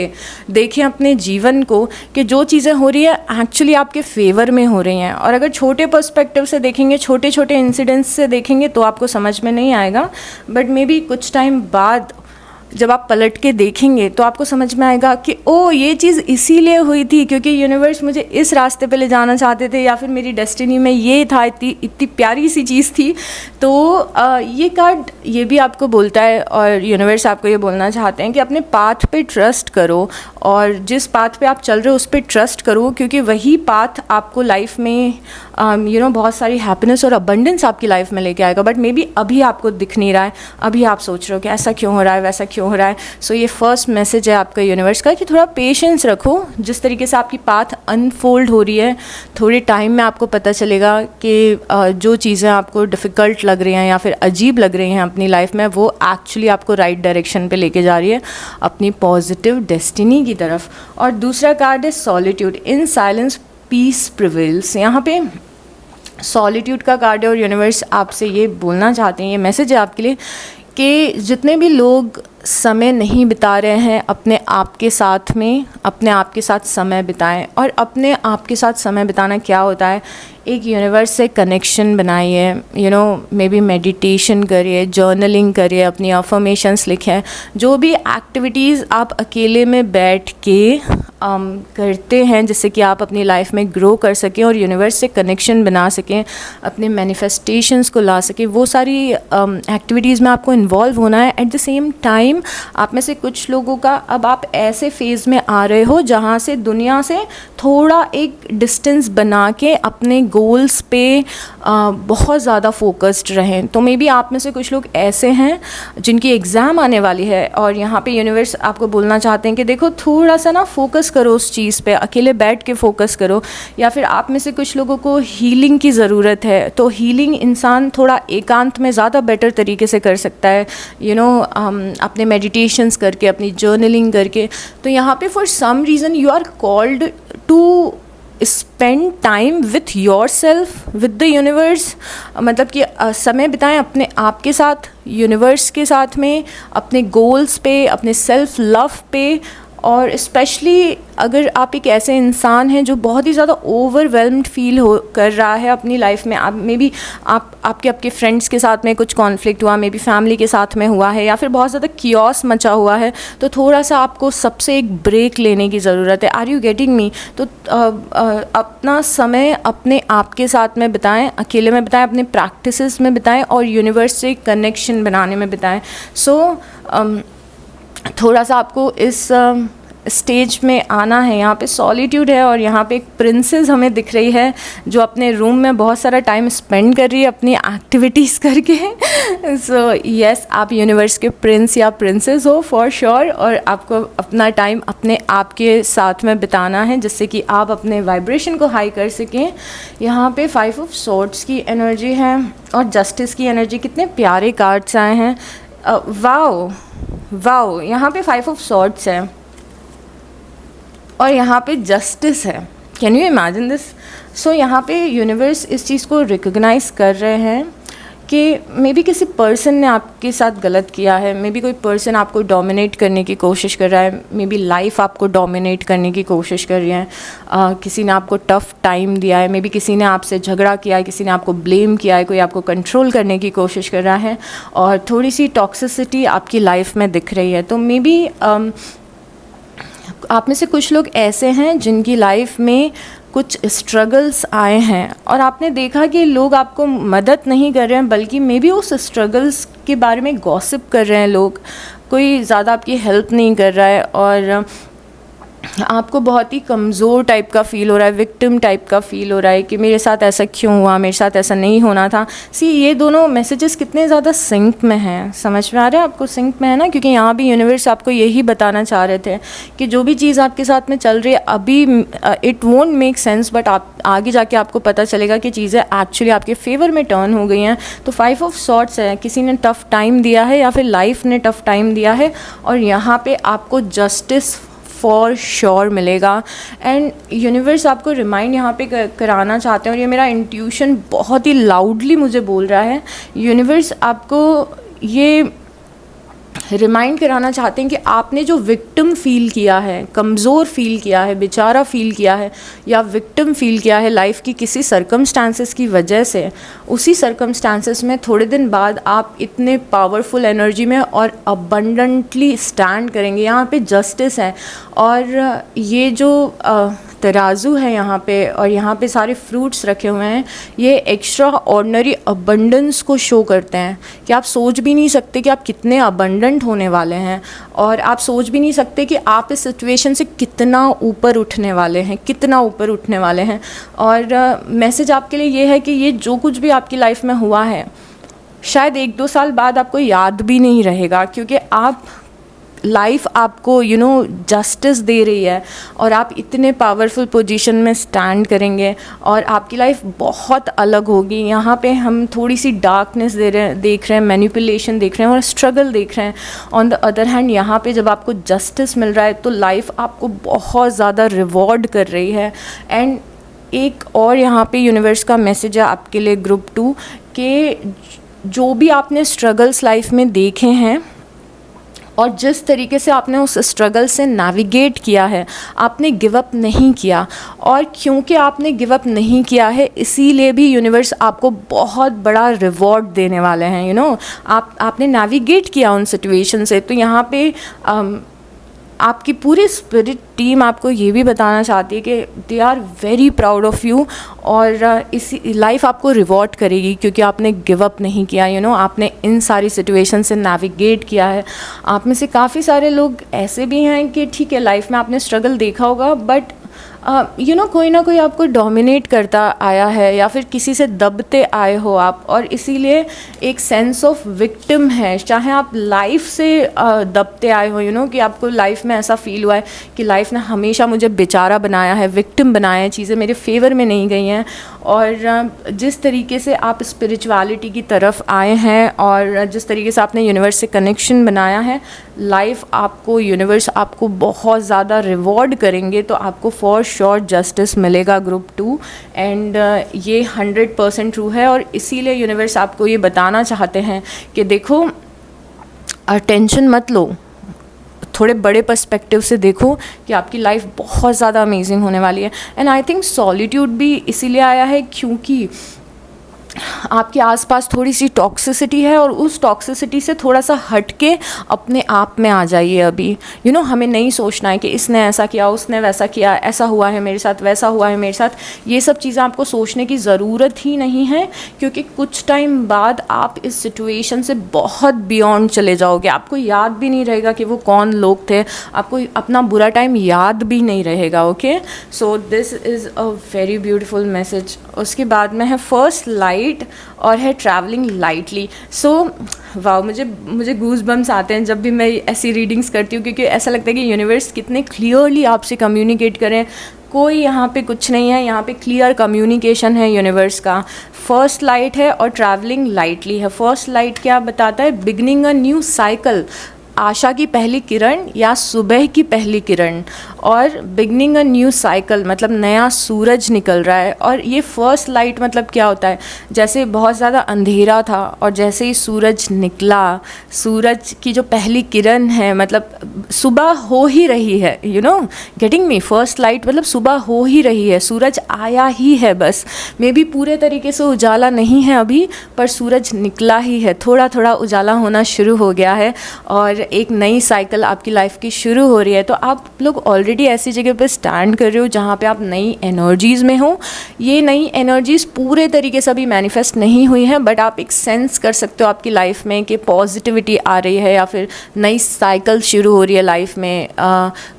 देखें अपने जीवन को कि जो चीज़ें हो रही है एक्चुअली आपके फेवर में हो रही हैं। और अगर छोटे पर्सपेक्टिव से देखेंगे, छोटे छोटे इंसिडेंट्स से देखेंगे तो आपको समझ में नहीं आएगा, बट मे बी कुछ टाइम बाद जब आप पलट के देखेंगे तो आपको समझ में आएगा कि ओ ये चीज़ इसीलिए हुई थी क्योंकि यूनिवर्स मुझे इस रास्ते पे ले जाना चाहते थे, या फिर मेरी डेस्टिनी में ये था, इतनी प्यारी सी चीज़ थी। तो ये कार्ड ये भी आपको बोलता है और यूनिवर्स आपको ये बोलना चाहते हैं कि अपने पाथ पे ट्रस्ट करो, और जिस पाथ पे आप चल रहे हो उस पर ट्रस्ट करो, क्योंकि वही पाथ आपको लाइफ में बहुत सारी हैप्पीनेस और अबंडेंस आपकी लाइफ में लेके आएगा। बट मे बी अभी आपको दिख नहीं रहा है, अभी आप सोच रहे हो कि ऐसा क्यों हो रहा है, वैसा क्यों हो रहा है। सो ये फर्स्ट मैसेज है आपका यूनिवर्स का कि थोड़ा पेशेंस रखो। जिस तरीके से आपकी पाथ अनफोल्ड हो रही है, थोड़े टाइम में आपको पता चलेगा कि जो चीज़ें आपको डिफ़िकल्ट लग रही हैं या फिर अजीब लग रही हैं अपनी लाइफ में, वो एक्चुअली आपको राइट डायरेक्शन पे लेके जा रही है, अपनी पॉजिटिव डेस्टिनी की तरफ। और दूसरा कार्ड है solitude. In silence peace prevails. यहाँ पे सॉलिट्यूड का कार्ड है और यूनिवर्स आपसे ये बोलना चाहते हैं, ये मैसेज है आपके लिए कि जितने भी लोग समय नहीं बिता रहे हैं अपने आप के साथ में, अपने आप के साथ समय बिताएं। और अपने आप के साथ समय बिताना क्या होता है, एक यूनिवर्स से कनेक्शन बनाइए, मे बी मेडिटेशन करिए, जर्नलिंग करिए, अपनी अफर्मेशंस लिखें। जो भी एक्टिविटीज़ आप अकेले में बैठ के करते हैं जिससे कि आप अपनी लाइफ में ग्रो कर सकें और यूनिवर्स से कनेक्शन बना सकें, अपने मैनिफेस्टेशंस को ला सकें, वो सारी एक्टिविटीज़ में आपको इन्वॉल्व होना है। एट द सेम टाइम आप में से कुछ लोगों का अब आप ऐसे फेज़ में आ रहे हो जहाँ से दुनिया से थोड़ा एक डिस्टेंस बना के अपने गोल्स पे बहुत ज़्यादा फोकस्ड रहें। तो मे बी आप में से कुछ लोग ऐसे हैं जिनकी एग्ज़ाम आने वाली है और यहाँ पे यूनिवर्स आपको बोलना चाहते हैं कि देखो थोड़ा सा ना फोकस करो उस चीज़ पे, अकेले बैठ के फोकस करो। या फिर आप में से कुछ लोगों को हीलिंग की ज़रूरत है, तो हीलिंग इंसान थोड़ा एकांत में ज़्यादा बेटर तरीके से कर सकता है, अपने मेडिटेशंस करके, अपनी जर्नलिंग करके। तो यहाँ पे for some reason you are called to spend time with yourself, with the universe. मतलब कि समय बिताएं अपने आप के साथ, यूनिवर्स के साथ में, अपने गोल्स पे, अपने सेल्फ लव पे। और स्पेशली अगर आप एक ऐसे इंसान हैं जो बहुत ही ज़्यादा ओवरवेल्म्ड फील कर रहा है अपनी लाइफ में, आप मे बी आपके फ्रेंड्स के साथ में कुछ कॉन्फ्लिक्ट हुआ, मे बी फैमिली के साथ में हुआ है, या फिर बहुत ज़्यादा कियोस मचा हुआ है, तो थोड़ा सा आपको सबसे एक ब्रेक लेने की ज़रूरत है। Are you getting me? तो अपना समय अपने आप के साथ में बिताएं, अकेले में बिताएं, अपने प्रैक्टिसेस में बिताएं और यूनिवर्स से कनेक्शन बनाने में बिताएं। सो थोड़ा सा आपको इस स्टेज में आना है। यहाँ पे सॉलिट्यूड है और यहाँ पे एक प्रिंसेस हमें दिख रही है जो अपने रूम में बहुत सारा टाइम स्पेंड कर रही है अपनी एक्टिविटीज़ करके। सो यस, आप यूनिवर्स के प्रिंस या प्रिंसेस हो फॉर श्योर, और आपको अपना टाइम अपने आप के साथ में बिताना है जिससे कि आप अपने वाइब्रेशन को हाई कर सकें। यहाँ पे 5 ऑफ सॉर्ड्स की एनर्जी है और जस्टिस की एनर्जी। कितने प्यारे कार्ड्स आए हैं। वाओ, यहाँ पे 5 ऑफ सॉर्ड्स है और यहाँ पे जस्टिस है। Can you imagine this? So यहाँ पे यूनिवर्स इस चीज़ को रिकॉग्नाइज कर रहे हैं कि मे बी किसी पर्सन ने आपके साथ गलत किया है, मे बी कोई पर्सन आपको डोमिनेट करने की कोशिश कर रहा है, मे बी लाइफ आपको डोमिनेट करने की कोशिश कर रही है, किसी ने आपको टफ़ टाइम दिया है, मे बी किसी ने आपसे झगड़ा किया है, किसी ने आपको ब्लेम किया है, कोई आपको कंट्रोल करने की कोशिश कर रहा है और थोड़ी सी टॉक्सिसिटी आपकी लाइफ में दिख रही है। तो मे बी आप में से कुछ लोग ऐसे हैं जिनकी लाइफ में कुछ स्ट्रगल्स आए हैं और आपने देखा कि लोग आपको मदद नहीं कर रहे हैं, बल्कि मे बी उस स्ट्रगल्स के बारे में गॉसिप कर रहे हैं लोग। कोई ज़्यादा आपकी हेल्प नहीं कर रहा है और आपको बहुत ही कमज़ोर टाइप का फ़ील हो रहा है, विक्टिम टाइप का फ़ील हो रहा है कि मेरे साथ ऐसा क्यों हुआ, मेरे साथ ऐसा नहीं होना था। ये दोनों मैसेजेस कितने ज़्यादा सिंक में हैं, समझ में आ रहा है आपको? सिंक में है ना, क्योंकि यहाँ भी यूनिवर्स आपको यही बताना चाह रहे थे कि जो भी चीज़ आपके साथ में चल रही है अभी it won't make sense, but आप आगे जाके आपको पता चलेगा कि चीज़ें एक्चुअली आपके फेवर में टर्न हो गई हैं। तो 5 ऑफ सॉर्ड्स है, किसी ने टफ़ टाइम दिया है या फिर लाइफ ने टफ़ टाइम दिया है और यहाँ पे आपको जस्टिस फॉर श्योर मिलेगा। एंड यूनिवर्स आपको रिमाइंड यहाँ पे कराना चाहते हैं, और ये मेरा इंट्यूशन बहुत ही लाउडली मुझे बोल रहा है। यूनिवर्स आपको ये रिमाइंड कराना चाहते हैं कि आपने जो विक्टिम फील किया है, कमज़ोर फील किया है, बेचारा फील किया है या विक्टिम फील किया है लाइफ की किसी सर्कमस्टांसेस की वजह से, उसी सर्कमस्टांसेस में थोड़े दिन बाद आप इतने पावरफुल एनर्जी में और अबंडेंटली स्टैंड करेंगे। यहाँ पे जस्टिस है और ये जो तराजू है यहाँ पे और यहाँ पे सारे फ्रूट्स रखे हुए हैं, ये एक्स्ट्रा ऑर्डिनरी अबंडेंस को शो करते हैं कि आप सोच भी नहीं सकते कि आप कितने अबंडेंट होने वाले हैं और आप सोच भी नहीं सकते कि आप इस सिचुएशन से कितना ऊपर उठने वाले हैं, कितना ऊपर उठने वाले हैं। और मैसेज आपके लिए ये है कि ये जो कुछ भी आपकी लाइफ में हुआ है शायद 1-2 साल बाद आपको याद भी नहीं रहेगा, क्योंकि आप लाइफ आपको जस्टिस दे रही है और आप इतने पावरफुल पोजीशन में स्टैंड करेंगे और आपकी लाइफ बहुत अलग होगी। यहाँ पे हम थोड़ी सी डार्कनेस देख रहे हैं, मैनिपुलेशन देख रहे हैं और स्ट्रगल देख रहे हैं। ऑन द अदर हैंड यहाँ पे जब आपको जस्टिस मिल रहा है तो लाइफ आपको बहुत ज़्यादा रिवॉर्ड कर रही है। एंड एक और यहाँ पे यूनिवर्स का मैसेज है आपके लिए ग्रुप 2 के जो भी आपने स्ट्रगल्स लाइफ में देखे हैं और जिस तरीके से आपने उस स्ट्रगल से नेविगेट किया है, आपने गिव अप नहीं किया। और क्योंकि आपने गिव अप नहीं किया है इसीलिए भी यूनिवर्स आपको बहुत बड़ा रिवॉर्ड देने वाले हैं। आपने नेविगेट किया उन सिचुएशन से। तो यहाँ पे आपकी पूरी स्पिरिट टीम आपको ये भी बताना चाहती है कि they are very proud of you और इसी लाइफ आपको रिवॉर्ड करेगी क्योंकि आपने गिव अप नहीं किया। आपने इन सारी सिचुएशन से नेविगेट किया है। आप में से काफ़ी सारे लोग ऐसे भी हैं कि ठीक है लाइफ में आपने स्ट्रगल देखा होगा बट कोई ना कोई आपको डोमिनेट करता आया है या फिर किसी से दबते आए हो आप, और इसीलिए एक सेंस ऑफ विक्टिम है। चाहे आप लाइफ से दबते आए हो कि आपको लाइफ में ऐसा फील हुआ है कि लाइफ ने हमेशा मुझे बेचारा बनाया है, विक्टिम बनाया है, चीज़ें मेरे फेवर में नहीं गई हैं। और जिस तरीके से आप स्पिरिचुअलिटी की तरफ आए हैं और जिस तरीके से आपने यूनिवर्स से कनेक्शन बनाया है, लाइफ आपको, यूनिवर्स आपको बहुत ज़्यादा रिवॉर्ड करेंगे। तो आपको फॉर श्योर जस्टिस मिलेगा ग्रुप 2 एंड ये 100% ट्रू है। और इसीलिए यूनिवर्स आपको ये बताना चाहते हैं कि देखो टेंशन मत लो, थोड़े बड़े पर्सपेक्टिव से देखो कि आपकी लाइफ बहुत ज़्यादा अमेजिंग होने वाली है। एंड आई थिंक सॉलिट्यूड भी इसीलिए आया है क्योंकि आपके आसपास थोड़ी सी टॉक्सिसिटी है और उस टॉक्सिसिटी से थोड़ा सा हट के अपने आप में आ जाइए। अभी हमें नहीं सोचना है कि इसने ऐसा किया, उसने वैसा किया, ऐसा हुआ है मेरे साथ, वैसा हुआ है मेरे साथ। ये सब चीज़ें आपको सोचने की ज़रूरत ही नहीं है क्योंकि कुछ टाइम बाद आप इस सिचुएशन से बहुत बियॉन्ड चले जाओगे। आपको याद भी नहीं रहेगा कि वो कौन लोग थे, आपको अपना बुरा टाइम याद भी नहीं रहेगा। Okay, so this is a very beautiful message. उसके बाद में है फर्स्ट लाइट और है ट्रैवलिंग लाइटली। सो वाह, मुझे गूज बम्स आते हैं जब भी मैं ऐसी रीडिंग्स करती हूँ क्योंकि ऐसा लगता है कि यूनिवर्स कितने क्लियरली आपसे कम्युनिकेट करें। कोई यहाँ पे कुछ नहीं है, यहाँ पे क्लियर कम्युनिकेशन है यूनिवर्स का। फर्स्ट लाइट है और ट्रैवलिंग लाइटली है। फर्स्ट लाइट क्या बताता है? बिगनिंग अ न्यू साइकिल, आशा की पहली किरण या सुबह की पहली किरण। और बिगनिंग अ न्यू साइकिल मतलब नया सूरज निकल रहा है। और ये फर्स्ट लाइट मतलब क्या होता है? जैसे बहुत ज़्यादा अंधेरा था और जैसे ही सूरज निकला, सूरज की जो पहली किरण है मतलब सुबह हो ही रही है। Getting me? फर्स्ट लाइट मतलब सुबह हो ही रही है, सूरज आया ही है, बस मे बी पूरे तरीके से उजाला नहीं है अभी पर सूरज निकला ही है, थोड़ा थोड़ा उजाला होना शुरू हो गया है और एक नई साइकिल आपकी लाइफ की शुरू हो रही है। तो आप लोग ऑलरेडी ऐसी जगह पे स्टैंड कर रहे हो जहाँ पे आप नई एनर्जीज़ में हो। ये नई एनर्जीज़ पूरे तरीके से अभी मैनिफेस्ट नहीं हुई हैं बट आप एक सेंस कर सकते हो आपकी लाइफ में कि पॉजिटिविटी आ रही है या फिर नई साइकिल शुरू हो रही है लाइफ में,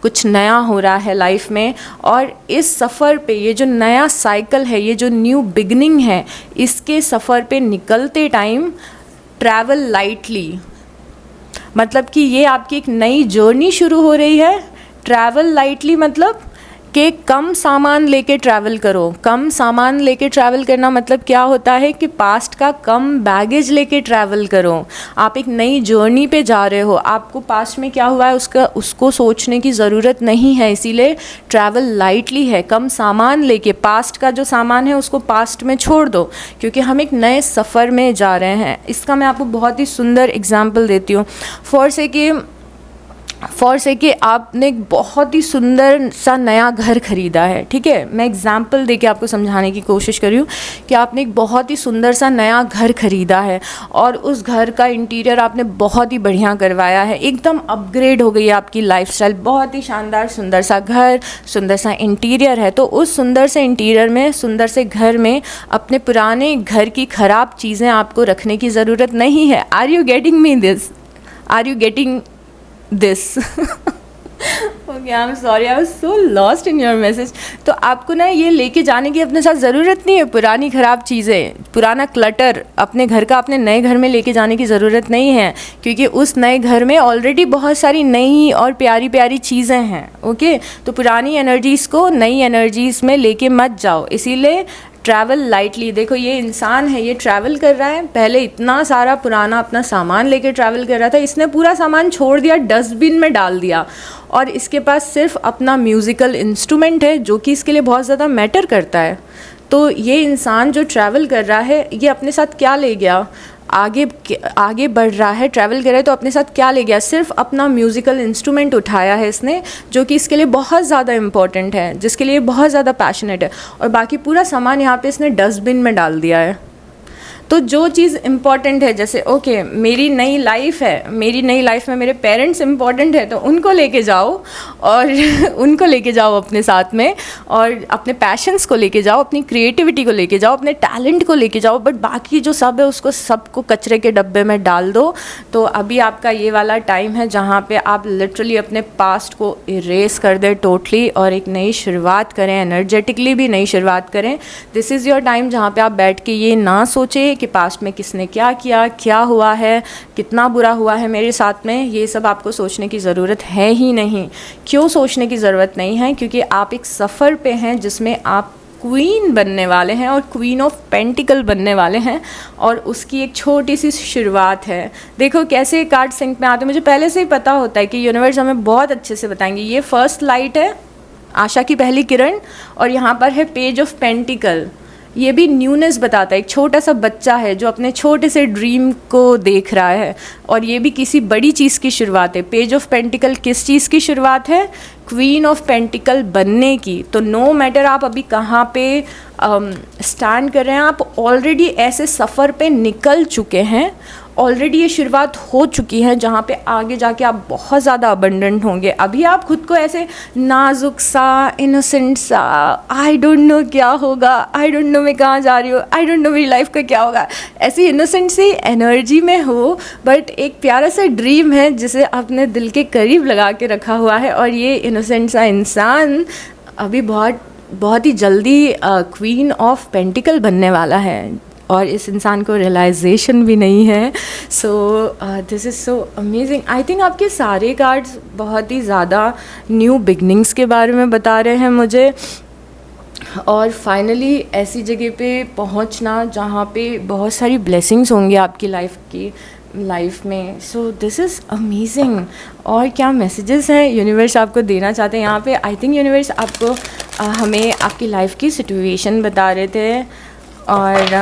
कुछ नया हो रहा है लाइफ में। और इस सफ़र पे ये जो नया साइकिल है, ये जो न्यू बिगनिंग है, इसके सफ़र पे निकलते टाइम ट्रैवल लाइटली मतलब कि ये आपकी एक नई जर्नी शुरू हो रही है। ट्रैवल लाइटली मतलब कि कम सामान लेके ट्रैवल करो। कम सामान लेके ट्रैवल करना मतलब क्या होता है कि पास्ट का कम बैगेज लेके ट्रैवल करो। आप एक नई जर्नी पे जा रहे हो, आपको पास्ट में क्या हुआ है उसको सोचने की ज़रूरत नहीं है, इसीलिए ट्रैवल लाइटली है। कम सामान लेके, पास्ट का जो सामान है उसको पास्ट में छोड़ दो, क्योंकि हम एक नए सफ़र में जा रहे हैं। इसका मैं आपको बहुत ही सुंदर एग्जाम्पल देती हूँ। फॉर से कि आपने एक बहुत ही सुंदर सा नया घर ख़रीदा है, ठीक है। मैं एग्जाम्पल दे के आपको समझाने की कोशिश कर रही हूँ कि आपने एक बहुत ही सुंदर सा नया घर ख़रीदा है और उस घर का इंटीरियर आपने बहुत ही बढ़िया करवाया है, एकदम अपग्रेड हो गई है आपकी लाइफस्टाइल। बहुत ही शानदार सुंदर सा घर, सुंदर सा इंटीरियर है। तो उस सुंदर से इंटीरियर में, सुंदर से घर में अपने पुराने घर की ख़राब चीज़ें आपको रखने की ज़रूरत नहीं है। Are you getting me this? Are you getting this? Okay, I'm sorry, I was so lost in your message. तो आपको ना ये लेके जाने की अपने साथ ज़रूरत नहीं है पुरानी ख़राब चीज़ें, पुराना क्लटर अपने घर का अपने नए घर में लेके जाने की ज़रूरत नहीं है, क्योंकि उस नए घर में ऑलरेडी बहुत सारी नई और प्यारी प्यारी चीज़ें हैं। ओके, तो पुरानी एनर्जीज़ को नई एनर्जीज़ में लेके मत जाओ। इसीलिए ट्रैवल लाइटली। देखो ये इंसान है, ये ट्रैवल कर रहा है, पहले इतना सारा पुराना अपना सामान लेके ट्रैवल कर रहा था, इसने पूरा सामान छोड़ दिया, डस्टबिन में डाल दिया, और इसके पास सिर्फ अपना म्यूज़िकल इंस्ट्रूमेंट है जो कि इसके लिए बहुत ज़्यादा मैटर करता है। तो ये इंसान जो ट्रैवल कर रहा है, ये अपने साथ क्या ले गया? आगे बढ़ रहा है, ट्रैवल कर रहा है, तो अपने साथ क्या ले गया? सिर्फ अपना म्यूज़िकल इंस्ट्रूमेंट उठाया है इसने, जो कि इसके लिए बहुत ज़्यादा इम्पॉर्टेंट है, जिसके लिए बहुत ज़्यादा पैशनेट है, और बाकी पूरा सामान यहाँ पे इसने डस्टबिन में डाल दिया है। तो जो चीज़ इम्पॉर्टेंट है, जैसे ओके मेरी नई लाइफ है, मेरी नई लाइफ में मेरे पेरेंट्स इम्पॉर्टेंट है, तो उनको लेके जाओ और उनको लेके जाओ अपने साथ में, और अपने पैशंस को लेके जाओ, अपनी क्रिएटिविटी को लेके जाओ, अपने टैलेंट को लेके जाओ, बट बाकी जो सब है उसको सबको कचरे के डब्बे में डाल दो। तो अभी आपका ये वाला टाइम है जहाँ पे आप लिटरली अपने पास्ट को इरेज कर दें टोटली, और एक नई शुरुआत करें, एनर्जेटिकली भी नई शुरुआत करें। दिस इज़ योर टाइम जहाँ पे आप बैठ के ये ना सोचें कि पास्ट में किसने क्या किया, क्या हुआ है, कितना बुरा हुआ है मेरे साथ में। ये सब आपको सोचने की ज़रूरत है ही नहीं। क्यों सोचने की ज़रूरत नहीं है? क्योंकि आप एक सफ़र पे हैं जिसमें आप क्वीन बनने वाले हैं, और क्वीन ऑफ पेंटिकल बनने वाले हैं, और उसकी एक छोटी सी शुरुआत है। देखो कैसे कार्ड सिंक में आते हैं, मुझे पहले से ही पता होता है कि यूनिवर्स हमें बहुत अच्छे से बताएंगे। ये फर्स्ट लाइट है, आशा की पहली किरण, और यहाँ पर है पेज ऑफ पेंटिकल। ये भी न्यूनेस बताता है, एक छोटा सा बच्चा है जो अपने छोटे से ड्रीम को देख रहा है, और ये भी किसी बड़ी चीज़ की शुरुआत है। पेज ऑफ पेंटिकल किस चीज़ की शुरुआत है? क्वीन ऑफ पेंटिकल बनने की। तो नो मैटर आप अभी कहाँ पे स्टैंड कर रहे हैं, आप ऑलरेडी ऐसे सफ़र पे निकल चुके हैं, ऑलरेडी ये शुरुआत हो चुकी है जहाँ पे आगे जाके आप बहुत ज़्यादा अबंडेंट होंगे। अभी आप खुद को ऐसे नाजुक सा, इनोसेंट सा, आई डोंट नो क्या होगा, आई डोंट नो मैं कहाँ जा रही हूँ, आई डोंट नो मेरी लाइफ का क्या होगा, ऐसी इनोसेंट सी एनर्जी में हो, बट एक प्यारा सा ड्रीम है जिसे अपने दिल के करीब लगा के रखा हुआ है, और ये इनोसेंट सा इंसान अभी बहुत ही जल्दी क्वीन ऑफ पेंटिकल बनने वाला है, और इस इंसान को रियलाइजेशन भी नहीं है। सो this is so amazing. I think आपके सारे कार्ड्स बहुत ही ज़्यादा न्यू बिगनिंग्स के बारे में बता रहे हैं मुझे, और फाइनली ऐसी जगह पे पहुंचना जहाँ पे बहुत सारी ब्लेसिंग्स होंगी आपकी लाइफ में। सो दिस इज़ अमेजिंग। और क्या मैसेजेस हैं यूनिवर्स आपको देना चाहते हैं यहाँ पे? आई थिंक यूनिवर्स आपको हमें आपकी लाइफ की सिचुएशन बता रहे थे, और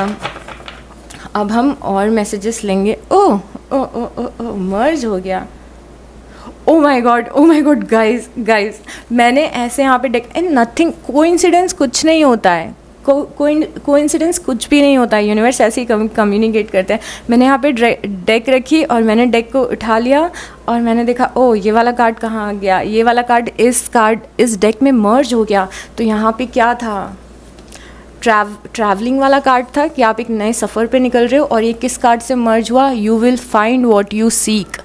अब हम और मैसेजेस लेंगे। ओह मर्ज हो गया। ओ माय गॉड गाइस, मैंने ऐसे यहाँ पे डेक एंड नथिंग, कोइंसिडेंस कुछ नहीं होता है, कोइंसिडेंस कुछ भी नहीं होता है। यूनिवर्स ऐसे ही कम्युनिकेट करते हैं। मैंने यहाँ पे डेक रखी, और मैंने डेक को उठा लिया, और मैंने देखा ओ ये वाला कार्ड कहाँ गया, ये वाला कार्ड इस डेक में मर्ज हो गया। तो यहाँ पे क्या था? ट्रैवलिंग वाला कार्ड था कि आप एक नए सफ़र पे निकल रहे हो, और ये किस कार्ड से मर्ज हुआ? You will find what you seek.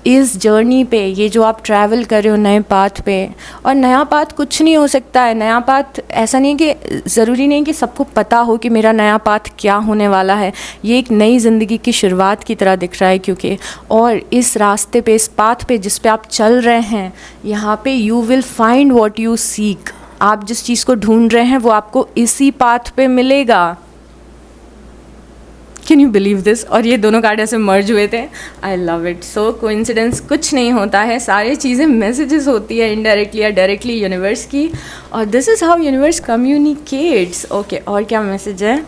इस जर्नी पे, ये जो आप ट्रैवल कर रहे हो नए पाथ पे, और नया पाथ कुछ नहीं हो सकता है। नया पाथ ऐसा नहीं कि ज़रूरी नहीं कि सबको पता हो कि मेरा नया पाथ क्या होने वाला है। ये एक नई ज़िंदगी की शुरुआत की तरह दिख रहा है, क्योंकि और इस रास्ते पे, इस पाथ पे जिस पे आप चल रहे हैं, यहाँ पे you will find what you seek. आप जिस चीज़ को ढूंढ रहे हैं वो आपको इसी पाथ पे मिलेगा। Can you believe this? और ये दोनों कार्ड ऐसे मर्ज हुए थे। I love it. So coincidence कुछ नहीं होता है, सारी चीज़ें मैसेजेस होती है इनडायरेक्टली या डायरेक्टली यूनिवर्स की, और this is how universe communicates. Okay, और क्या मैसेज है?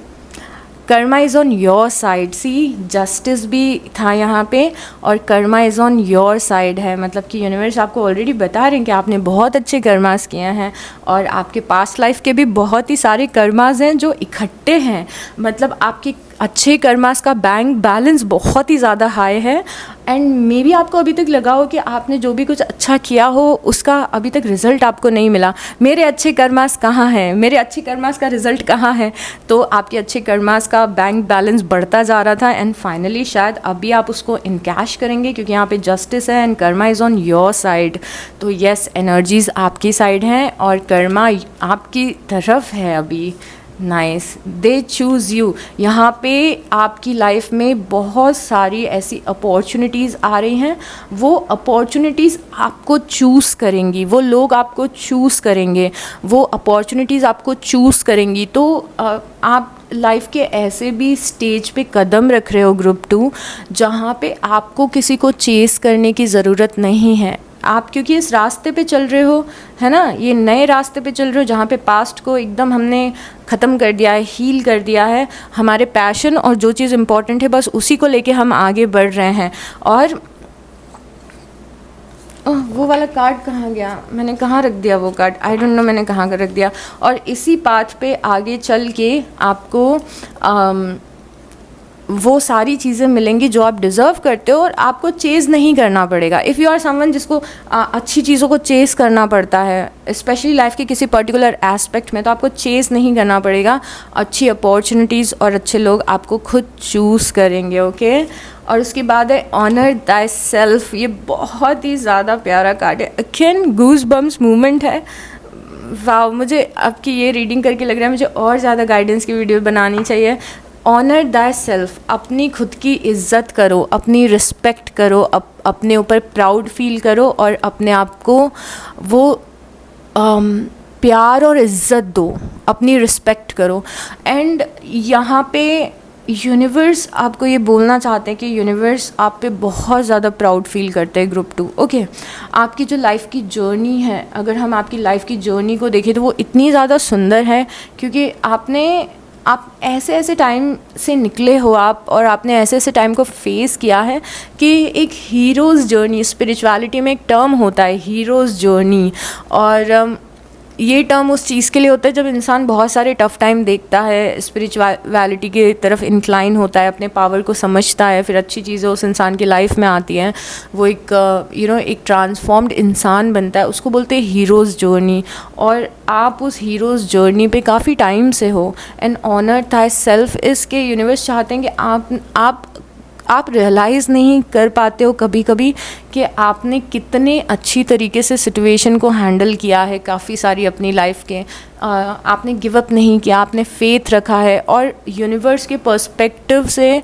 Karma is on your side. See, justice भी था यहाँ पे, और karma is on your side है, मतलब कि यूनिवर्स आपको ऑलरेडी बता रहे हैं कि आपने बहुत अच्छे कर्मास किए हैं, और आपके पास्ट लाइफ के भी बहुत ही सारे कर्मास हैं जो इकट्ठे हैं। मतलब आपके अच्छे कर्मास का बैंक बैलेंस बहुत ही ज़्यादा हाई है, एंड मे बी आपको अभी तक लगा हो कि आपने जो भी कुछ अच्छा किया हो उसका अभी तक रिज़ल्ट आपको नहीं मिला। मेरे अच्छे कर्मास कहाँ हैं, मेरे अच्छे कर्मास का रिज़ल्ट कहाँ है? तो आपके अच्छे कर्मास का बैंक बैलेंस बढ़ता जा रहा था, एंड फाइनली शायद अभी आप उसको इनकैश करेंगे, क्योंकि यहाँ पे जस्टिस है and Karma is on your side. तो यस, एनर्जीज़ आपकी साइड हैं और कर्मा आपकी तरफ है अभी। Nice, they choose you. यहाँ पे आपकी लाइफ में बहुत सारी ऐसी अपॉर्चुनिटीज़ आ रही हैं, वो अपॉर्चुनिटीज़ आपको चूज़ करेंगी, वो लोग आपको चूज़ करेंगे, वो अपॉर्चुनिटीज़ आपको चूज़ करेंगी। तो आप लाइफ के ऐसे भी स्टेज पे कदम रख रहे हो ग्रुप 2, जहाँ पे आपको किसी को चेस करने की ज़रूरत नहीं है। आप क्योंकि इस रास्ते पे चल रहे हो, है ना, ये नए रास्ते पे चल रहे हो जहाँ पे पास्ट को एकदम हमने ख़त्म कर दिया है, हील कर दिया है। हमारे पैशन और जो चीज़ इम्पॉर्टेंट है बस उसी को लेके हम आगे बढ़ रहे हैं। और वो वाला कार्ड कहाँ गया? मैंने कहाँ रख दिया वो कार्ड? आई डोंट नो मैंने कहाँ रख दिया। और इसी पाथ पे आगे चल के आपको वो सारी चीज़ें मिलेंगी जो आप डिज़र्व करते हो, और आपको चेज़ नहीं करना पड़ेगा। इफ़ यू आर समवन जिसको अच्छी चीज़ों को चेज़ करना पड़ता है, स्पेशली लाइफ के किसी पर्टिकुलर एस्पेक्ट में, तो आपको चेज़ नहीं करना पड़ेगा। अच्छी अपॉर्चुनिटीज़ और अच्छे लोग आपको खुद चूज़ करेंगे। ओके, और उसके बाद है ऑनर दाई सेल्फ। ये बहुत ही ज़्यादा प्यारा कार्ड है, अगेन गूज बम्स मूवमेंट है। वाह, मुझे आपकी ये रीडिंग करके लग रहा है मुझे और ज़्यादा गाइडेंस की वीडियो बनानी चाहिए। ऑनर दाई सेल्फ, अपनी खुद की इज़्ज़त करो, अपनी रिस्पेक्ट करो, अपने ऊपर प्राउड फील करो, और अपने आप को वो प्यार और इज़्ज़त दो, अपनी रिस्पेक्ट करो। एंड यहाँ पे यूनिवर्स आपको ये बोलना चाहते हैं कि यूनिवर्स आप पे बहुत ज़्यादा प्राउड फील करते हैं ग्रुप 2। ओके, आपकी जो लाइफ की जर्नी है, अगर हम आपकी लाइफ की जर्नी को देखें तो वो इतनी ज़्यादा सुंदर है, क्योंकि आप ऐसे ऐसे टाइम से निकले हो आप, और आपने ऐसे ऐसे टाइम को फेस किया है कि एक हीरोज़ जर्नी, स्पिरिचुअलिटी में एक टर्म होता है हीरोज़ जर्नी, और ये टर्म उस चीज़ के लिए होता है जब इंसान बहुत सारे टफ़ टाइम देखता है, स्पिरिचुअलिटी की तरफ इंक्लाइन होता है, अपने पावर को समझता है, फिर अच्छी चीज़ें उस इंसान की लाइफ में आती हैं, वो एक एक ट्रांसफॉर्म्ड इंसान बनता है, उसको बोलते हैं हीरोज़ जर्नी। और आप उस हीरोज़ जर्नी पे काफ़ी टाइम से हो, एंड ऑनर थाई सेल्फ इसके यूनिवर्स चाहते हैं कि आप रियलाइज़ नहीं कर पाते हो कभी कभी कि आपने कितने अच्छी तरीके से सिचुएशन को हैंडल किया है, काफ़ी सारी अपनी लाइफ के। आपने गिव अप नहीं किया, आपने फेथ रखा है, और यूनिवर्स के पर्सपेक्टिव से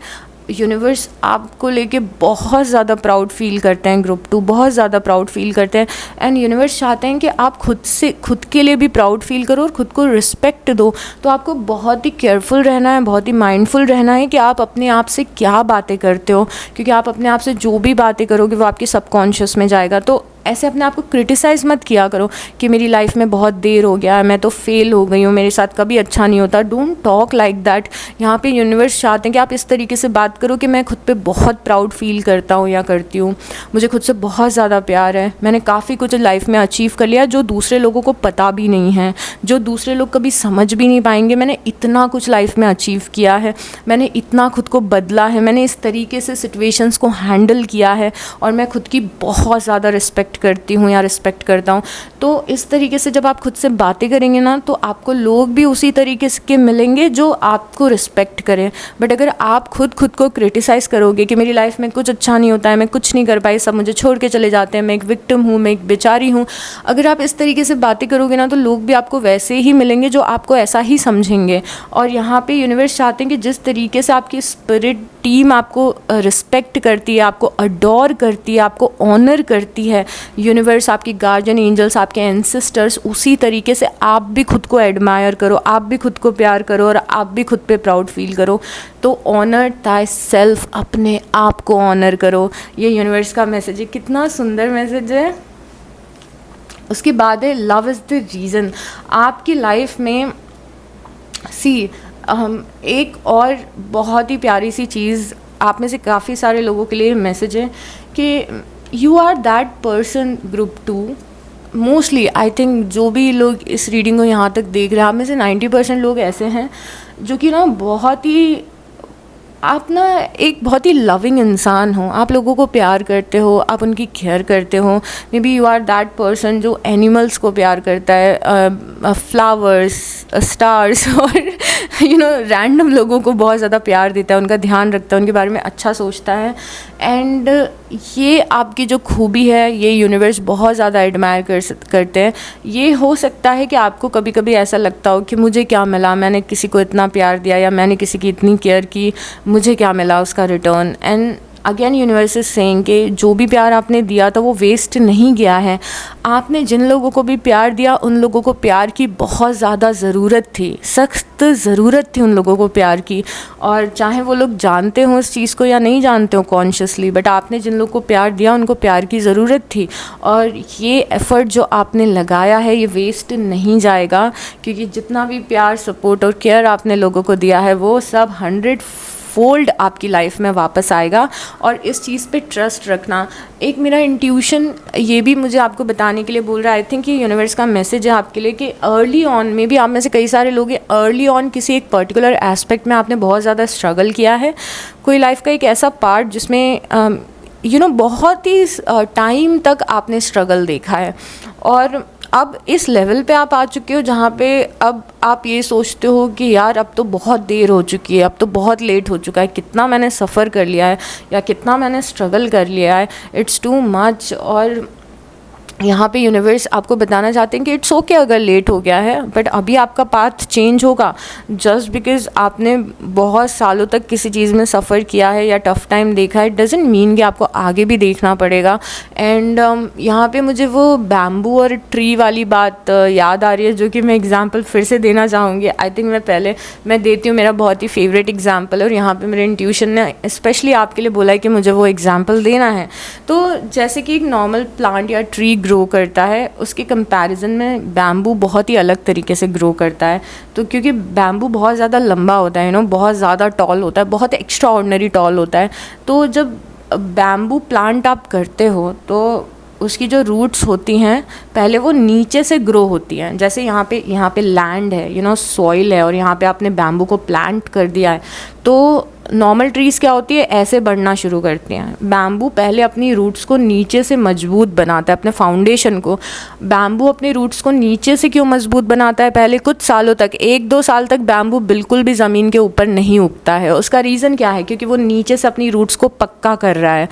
यूनिवर्स आपको लेके बहुत ज़्यादा प्राउड फील करते हैं ग्रुप 2, बहुत ज़्यादा प्राउड फील करते हैं। एंड यूनिवर्स चाहते हैं कि आप खुद के लिए भी प्राउड फील करो और खुद को रिस्पेक्ट दो। तो आपको बहुत ही केयरफुल रहना है, बहुत ही माइंडफुल रहना है कि आप अपने आप से क्या बातें करते हो, क्योंकि आप अपने आप से जो भी बातें करोगे वो आपके सबकॉन्शियस में जाएगा। तो ऐसे अपने आप को क्रिटिसाइज़ मत किया करो कि मेरी लाइफ में बहुत देर हो गया है, मैं तो फेल हो गई हूँ, मेरे साथ कभी अच्छा नहीं होता। Don't talk like that. यहाँ पे यूनिवर्स चाहते हैं कि आप इस तरीके से बात करो कि मैं खुद पे बहुत प्राउड फील करता हूँ या करती हूँ, मुझे खुद से बहुत ज़्यादा प्यार है, मैंने काफ़ी कुछ लाइफ में अचीव कर लिया जो दूसरे लोगों को पता भी नहीं है, जो दूसरे लोग कभी समझ भी नहीं पाएंगे। मैंने इतना कुछ लाइफ में अचीव किया है, मैंने इतना खुद को बदला है, मैंने इस तरीके से सिचुएशंस को हैंडल किया है, और मैं खुद की बहुत ज़्यादा रिस्पेक्ट करती हूँ या रिस्पेक्ट करता हूँ। तो इस तरीके से जब आप खुद से बातें करेंगे ना, तो आपको लोग भी उसी तरीके के मिलेंगे जो आपको रिस्पेक्ट करें। बट अगर आप खुद को क्रिटिसाइज़ करोगे कि मेरी लाइफ में कुछ अच्छा नहीं होता है, मैं कुछ नहीं कर पाई, सब मुझे छोड़ के चले जाते हैं, मैं एक विक्टिम हूँ, मैं एक बेचारी हूँ, अगर आप इस तरीके से बातें करोगे ना, तो लोग भी आपको वैसे ही मिलेंगे जो आपको ऐसा ही समझेंगे। और यहाँ पे यूनिवर्स चाहते हैं कि जिस तरीके से आपकी स्पिरिट टीम आपको रिस्पेक्ट करती है, आपको अडोर करती है, आपको ऑनर करती है, यूनिवर्स, आपकी गार्जियन एंजल्स, आपके एंसेस्टर्स, उसी तरीके से आप भी खुद को एडमायर करो, आप भी खुद को प्यार करो और आप भी खुद पे प्राउड फील करो। तो ऑनर थाई सेल्फ, अपने आप को ऑनर करो। ये यूनिवर्स का मैसेज है, कितना सुंदर मैसेज है। उसके बाद है लव इज़ द रीज़न। आपकी लाइफ में एक और बहुत ही प्यारी सी चीज़, आप में से काफ़ी सारे लोगों के लिए मैसेज है कि you are that person, group 2 mostly I think जो भी लोग इस रीडिंग को यहाँ तक देख रहे हैं, आप में से 90% लोग ऐसे हैं जो कि ना बहुत ही, आप ना एक बहुत ही लविंग इंसान हो, आप लोगों को प्यार करते हो, आप उनकी केयर करते हो। Maybe you are that person जो एनिमल्स को प्यार करता है, फ्लावर्स, स्टार्स और रैंडम लोगों को बहुत ज़्यादा प्यार देता है, उनका ध्यान रखता है, उनके बारे में अच्छा सोचता है। एंड ये आपकी जो खूबी है, ये यूनिवर्स बहुत ज़्यादा एडमायर करते हैं। ये हो सकता है कि आपको कभी कभी ऐसा लगता हो कि मुझे क्या मिला, मैंने किसी को इतना प्यार दिया या मैंने किसी की इतनी केयर की, मुझे क्या मिला उसका return. And again universe is saying कि जो भी प्यार आपने दिया था वो वेस्ट नहीं गया है। आपने जिन लोगों को भी प्यार दिया, उन लोगों को प्यार की बहुत ज़्यादा ज़रूरत थी, सख्त ज़रूरत थी उन लोगों को प्यार की। और चाहे वो लोग जानते हों इस चीज़ को या नहीं जानते हो कॉन्शियसली, बट आपने जिन लोगों को प्यार दिया उनको प्यार की ज़रूरत थी। और ये एफ़र्ट जो आपने लगाया है ये वेस्ट नहीं जाएगा, क्योंकि जितना भी प्यार, सपोर्ट और केयर आपने लोगों को दिया है वो सब 100 फोल्ड आपकी लाइफ में वापस आएगा। और इस चीज़ पे ट्रस्ट रखना, एक मेरा इंट्यूशन ये भी मुझे आपको बताने के लिए बोल रहा है। आई थिंक ये यूनिवर्स का मैसेज है आपके लिए कि अर्ली ऑन, में भी आप में से कई सारे लोग अर्ली ऑन किसी एक पर्टिकुलर एस्पेक्ट में आपने बहुत ज़्यादा स्ट्रगल किया है। कोई लाइफ का एक ऐसा पार्ट जिसमें बहुत ही टाइम तक आपने स्ट्रगल देखा है, और अब इस लेवल पे आप आ चुके हो जहाँ पे अब आप ये सोचते हो कि यार अब तो बहुत देर हो चुकी है, अब तो बहुत लेट हो चुका है, कितना मैंने सफ़र कर लिया है या कितना मैंने स्ट्रगल कर लिया है, इट्स टू मच। और यहाँ पे यूनिवर्स आपको बताना चाहते हैं कि इट्स ओके अगर लेट हो गया है, बट अभी आपका पाथ चेंज होगा। जस्ट बिकॉज आपने बहुत सालों तक किसी चीज़ में सफ़र किया है या टफ़ टाइम देखा है, डजंट मीन कि आपको आगे भी देखना पड़ेगा। एंड यहाँ पे मुझे वो बैम्बू और ट्री वाली बात याद आ रही है, जो कि मैं एग्जाम्पल फिर से देना चाहूँगी। आई थिंक मैं देती हूँ, मेरा बहुत ही फेवरेट एग्जाम्पल है, और यहाँ पर मेरे इंट्यूशन ने स्पेशली आपके लिए बोला है कि मुझे वो एग्जाम्पल देना है। तो जैसे कि एक नॉर्मल प्लांट या ट्री ग्रो करता है, उसके कंपैरिजन में बैम्बू बहुत ही अलग तरीके से ग्रो करता है। तो क्योंकि बैम्बू बहुत ज़्यादा लंबा होता है, बहुत ज़्यादा टॉल होता है, बहुत एक्स्ट्रा ऑर्डिनरी टॉल होता है। तो जब बैम्बू प्लांट आप करते हो तो उसकी जो रूट्स होती हैं पहले वो नीचे से ग्रो होती हैं। जैसे यहाँ पे लैंड है, सॉइल है, और यहाँ पे आपने बैम्बू को प्लांट कर दिया है, तो नॉर्मल ट्रीज़ क्या होती है, ऐसे बढ़ना शुरू करती हैं। बैम्बू पहले अपनी रूट्स को नीचे से मजबूत बनाता है, अपने फाउंडेशन को। बैम्बू अपने रूट्स को नीचे से क्यों मजबूत बनाता है? पहले कुछ सालों तक, 1-2 साल तक बैम्बू बिल्कुल भी ज़मीन के ऊपर नहीं उगता है। उसका रीज़न क्या है? क्योंकि वो नीचे से अपनी रूट्स को पक्का कर रहा है,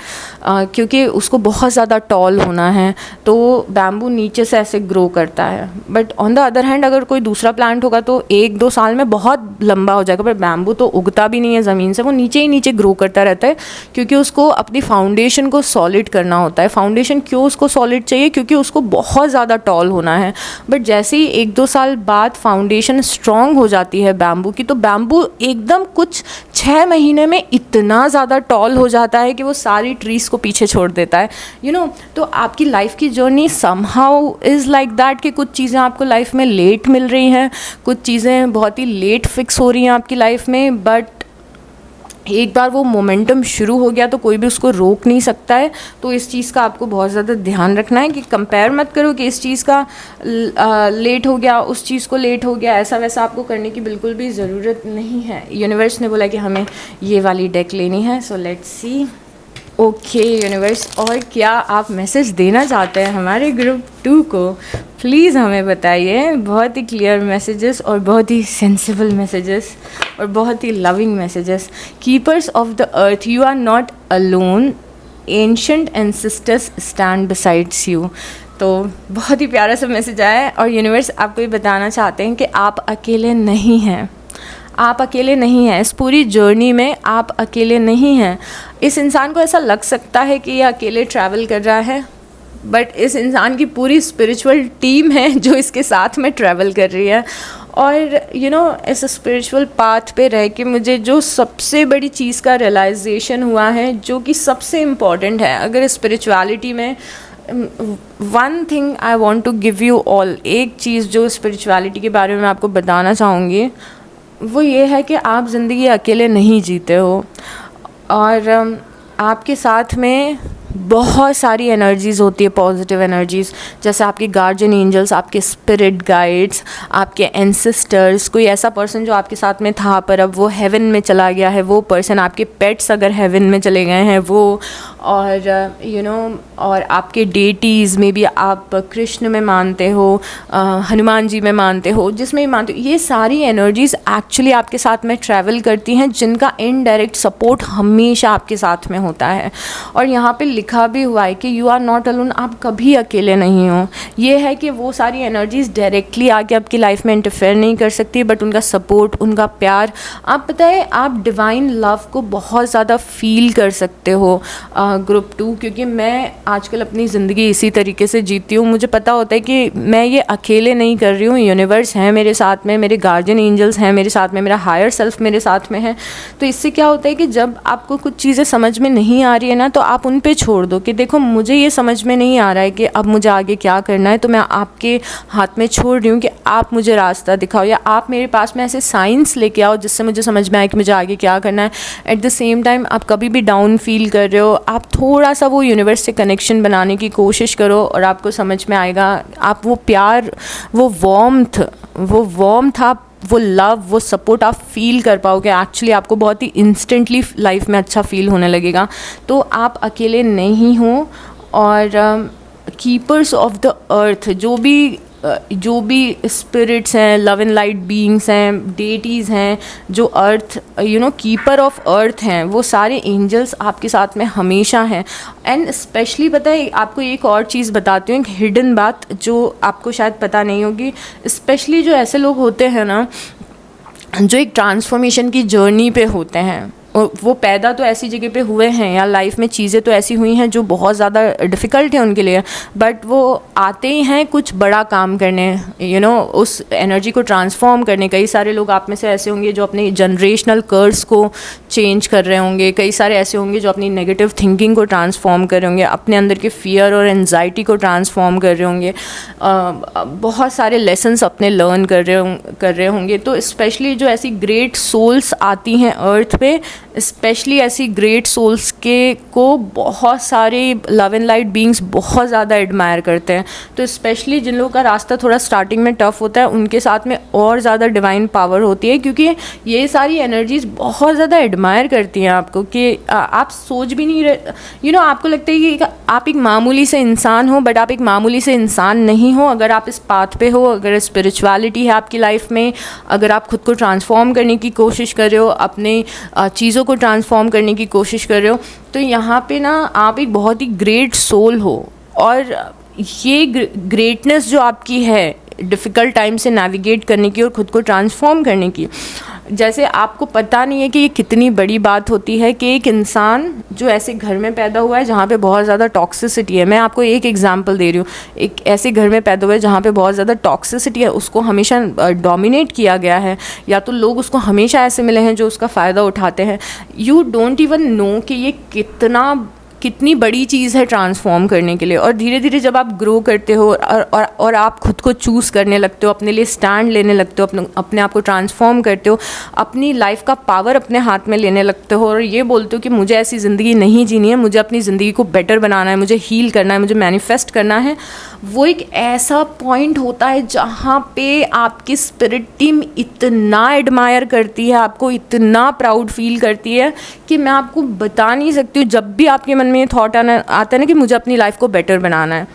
क्योंकि उसको बहुत ज़्यादा टॉल होना है, तो बैम्बू नीचे से ऐसे ग्रो करता है। But on the other hand अगर कोई दूसरा प्लांट होगा तो 1-2 साल में बहुत लंबा हो जाएगा, पर बैम्बू तो उगता भी नहीं है ज़मीन से, वो नीचे ही नीचे ग्रो करता रहता है, क्योंकि उसको अपनी फाउंडेशन को सॉलिड करना होता है। फाउंडेशन क्यों उसको सॉलिड चाहिए? क्योंकि उसको बहुत ज़्यादा टॉल होना है। बट जैसे ही 1-2 साल बाद फाउंडेशन स्ट्रॉन्ग हो जाती है बैम्बू की, तो बैम्बू एकदम कुछ 6 महीने में इतना ज़्यादा टॉल हो जाता है कि वो सारी ट्रीज़ को पीछे छोड़ देता है। तो आपकी लाइफ की journey somehow is like that कि कुछ चीज़ें आपको लाइफ में लेट मिल रही हैं, कुछ चीज़ें बहुत ही लेट फिक्स हो रही हैं आपकी लाइफ में, बट एक बार वो मोमेंटम शुरू हो गया तो कोई भी उसको रोक नहीं सकता है। तो इस चीज़ का आपको बहुत ज़्यादा ध्यान रखना है कि कंपेयर मत करो कि इस चीज़ का लेट हो गया, उस चीज़ को लेट हो गया, ऐसा वैसा आपको करने की बिल्कुल भी ज़रूरत नहीं है। यूनिवर्स ने बोला कि हमें ये वाली डेक लेनी है, सो लेट्स सी। ओके यूनिवर्स, और क्या आप मैसेज देना चाहते हैं हमारे ग्रुप 2 को? प्लीज़ हमें बताइए। बहुत ही क्लियर मैसेजेस और बहुत ही सेंसिबल मैसेजेस और बहुत ही loving messages. Keepers of the earth, you are not alone, ancient ancestors stand besides you. तो बहुत ही प्यारा सा मैसेज आया है, और यूनिवर्स आपको ये बताना चाहते हैं कि आप अकेले नहीं हैं, आप अकेले नहीं हैं। इस पूरी जर्नी में आप अकेले नहीं हैं। इस इंसान को ऐसा लग सकता है कि ये अकेले ट्रैवल कर रहा है, बट इस इंसान की पूरी स्पिरिचुअल टीम है जो इसके साथ में ट्रैवल कर रही है। और इस स्पिरिचुअल पाथ पे रह के मुझे जो सबसे बड़ी चीज़ का रियलाइजेशन हुआ है, जो कि सबसे इम्पॉर्टेंट है अगर स्पिरिचुअलिटी में, one thing I want to give you all, एक चीज़ जो स्पिरिचुअलिटी के बारे में मैं आपको बताना चाहूँगी, वो ये है कि आप ज़िंदगी अकेले नहीं जीते हो, और आपके साथ में बहुत सारी एनर्जीज़ होती है, पॉजिटिव एनर्जीज़, जैसे आपके गार्जियन एंजल्स, आपके स्पिरिट गाइड्स, आपके एंसेस्टर्स, कोई ऐसा पर्सन जो आपके साथ में था पर अब वो हेवन में चला गया है, वो पर्सन, आपके पेट्स अगर हेवन में चले गए हैं वो, और और आपके डेटीज़ में भी, आप कृष्ण में मानते हो, हनुमान जी में मानते हो, जिसमें भी मानते हो, ये सारी एनर्जीज़ एक्चुअली आपके साथ में ट्रैवल करती हैं, जिनका इनडायरेक्ट सपोर्ट हमेशा आपके साथ में होता है। और यहाँ पे लिखा भी हुआ है कि यू आर नॉट अलोन, आप कभी अकेले नहीं हो। ये है कि वो सारी एनर्जीज़ डायरेक्टली आके आपकी लाइफ में इंटरफेयर नहीं कर सकती, बट उनका सपोर्ट, उनका प्यार, आप पता है आप डिवाइन लव को बहुत ज़्यादा फील कर सकते हो ग्रुप 2, क्योंकि मैं आजकल अपनी ज़िंदगी इसी तरीके से जीती हूँ। मुझे पता होता है कि मैं ये अकेले नहीं कर रही हूँ, यूनिवर्स है मेरे साथ में, मेरे गार्जियन एंजल्स हैं मेरे साथ में, मेरा हायर सेल्फ मेरे साथ में है। तो इससे क्या होता है कि जब आपको कुछ चीज़ें समझ में नहीं आ रही है ना, तो आप उन पे छोड़ दो कि देखो मुझे ये समझ में नहीं आ रहा है कि अब मुझे आगे क्या करना है, तो मैं आपके हाथ में छोड़ रही हूँ कि आप मुझे रास्ता दिखाओ, या आप मेरे पास में ऐसे साइंस लेके आओ जिससे मुझे समझ में आए कि मुझे आगे क्या करना है। एट द सेम टाइम आप कभी भी डाउन फील कर रहे हो, आप थोड़ा सा वो यूनिवर्स से कनेक्शन बनाने की कोशिश करो और आपको समझ में आएगा, आप वो प्यार, वो वार्मथ आप, वो लव, वो सपोर्ट आप फील कर पाओगे। एक्चुअली आपको बहुत ही इंस्टेंटली लाइफ में अच्छा फील होने लगेगा। तो आप अकेले नहीं हो, और कीपर्स ऑफ द अर्थ, जो भी स्पिरिट्स हैं, लव एंड लाइट बीइंग्स हैं, डेटीज़ हैं, जो अर्थ कीपर ऑफ अर्थ हैं, वो सारे एंजल्स आपके साथ में हमेशा हैं। एंड स्पेशली पता है, आपको एक और चीज़ बताती हूँ, एक हिडन बात जो आपको शायद पता नहीं होगी, स्पेशली जो ऐसे लोग होते हैं ना जो एक ट्रांसफॉर्मेशन की जर्नी पे होते हैं, वो पैदा तो ऐसी जगह पे हुए हैं, या लाइफ में चीज़ें तो ऐसी हुई हैं जो बहुत ज़्यादा डिफ़िकल्ट है उनके लिए, बट वो आते ही हैं कुछ बड़ा काम करने, उस एनर्जी को ट्रांसफॉर्म करने। कई सारे लोग आप में से ऐसे होंगे जो अपने जनरेशनल कर्स को चेंज कर रहे होंगे, कई सारे ऐसे होंगे जो अपनी नेगेटिव थिंकिंग को ट्रांसफॉर्म कर रहे होंगे, अपने अंदर के फियर और एनजाइटी को ट्रांसफॉर्म कर रहे होंगे, बहुत सारे लेसन्स अपने लर्न कर रहे होंगे। तो स्पेशली जो ऐसी ग्रेट सोल्स आती हैं अर्थ पे, स्पेशली ऐसी ग्रेट सोल्स को बहुत सारे लव एंड लाइट बीइंग्स बहुत ज़्यादा एडमायर करते हैं। तो स्पेशली जिन लोगों का रास्ता थोड़ा स्टार्टिंग में टफ होता है, उनके साथ में और ज़्यादा डिवाइन पावर होती है, क्योंकि ये सारी एनर्जीज बहुत ज़्यादा एडमायर करती हैं आपको, कि आप सोच भी नहीं रहे, आपको लगता है कि आप एक मामूली से इंसान हो, बट आप एक मामूली से इंसान नहीं हो। अगर आप इस पाथ पे हो, अगर स्पिरिचुअलिटी है आपकी लाइफ में, अगर आप खुद को ट्रांसफॉर्म करने की कोशिश कर रहे हो, अपने चीज़ों को ट्रांसफॉर्म करने की कोशिश कर रहे हो, तो यहाँ पे ना आप एक बहुत ही ग्रेट सोल हो। और ये ग्रेटनेस जो आपकी है डिफ़िकल्ट टाइम से नेविगेट करने की और ख़ुद को ट्रांसफॉर्म करने की, जैसे आपको पता नहीं है कि ये कितनी बड़ी बात होती है कि एक इंसान जो ऐसे घर में पैदा हुआ है जहाँ पे बहुत ज़्यादा टॉक्सिसिटी है, मैं आपको एक एग्जांपल दे रही हूँ, एक ऐसे घर में पैदा हुआ है जहाँ पे बहुत ज़्यादा टॉक्सिसिटी है, उसको हमेशा डोमिनेट किया गया है, या तो लोग उसको हमेशा ऐसे मिले हैं जो उसका फ़ायदा उठाते हैं। यू डोंट इवन नो कि ये कितनी बड़ी चीज़ है ट्रांसफॉर्म करने के लिए। और धीरे धीरे जब आप ग्रो करते हो और आप खुद को चूज़ करने लगते हो, अपने लिए स्टैंड लेने लगते हो, अपने आप को ट्रांसफॉर्म करते हो, अपनी लाइफ का पावर अपने हाथ में लेने लगते हो, और ये बोलते हो कि मुझे ऐसी ज़िंदगी नहीं जीनी है, मुझे अपनी ज़िंदगी को बेटर बनाना है, मुझे हील करना है, मुझे मैनिफेस्ट करना है। वो एक ऐसा पॉइंट होता है जहाँ पे आपकी स्पिरिट टीम इतना एडमायर करती है, आपको इतना प्राउड फील करती है कि मैं आपको बता नहीं सकती हूँ। जब भी आपके मन में ये थॉट आता है ना कि मुझे अपनी लाइफ को बेटर बनाना है,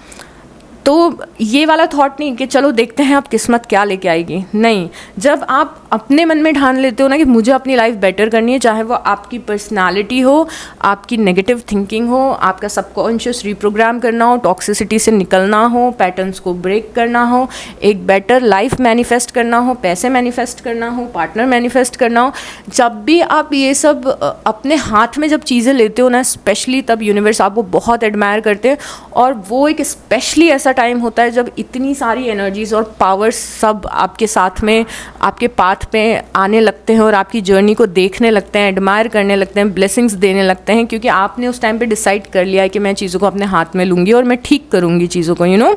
तो ये वाला थॉट नहीं कि चलो देखते हैं अब किस्मत क्या लेके आएगी, नहीं। जब आप अपने मन में ठान लेते हो ना कि मुझे अपनी लाइफ बेटर करनी है, चाहे वो आपकी पर्सनालिटी हो, आपकी नेगेटिव थिंकिंग हो, आपका सबकॉन्शियस रिप्रोग्राम करना हो, टॉक्सिसिटी से निकलना हो, पैटर्न्स को ब्रेक करना हो, एक बेटर लाइफ मैनिफेस्ट करना हो, पैसे मैनिफेस्ट करना हो, पार्टनर मैनिफेस्ट करना हो, जब भी आप ये सब अपने हाथ में जब चीज़ें लेते हो ना, स्पेशली तब यूनिवर्स आपको बहुत एडमायर करते हैं। और वो एक स्पेशली ऐसा टाइम होता है जब इतनी सारी एनर्जीज और पावर्स सब आपके साथ में, आपके पाथ पे आने लगते हैं और आपकी जर्नी को देखने लगते हैं, एडमायर करने लगते हैं, ब्लेसिंग्स देने लगते हैं, क्योंकि आपने उस टाइम पे डिसाइड कर लिया है कि मैं चीज़ों को अपने हाथ में लूँगी और मैं ठीक करूँगी चीज़ों को,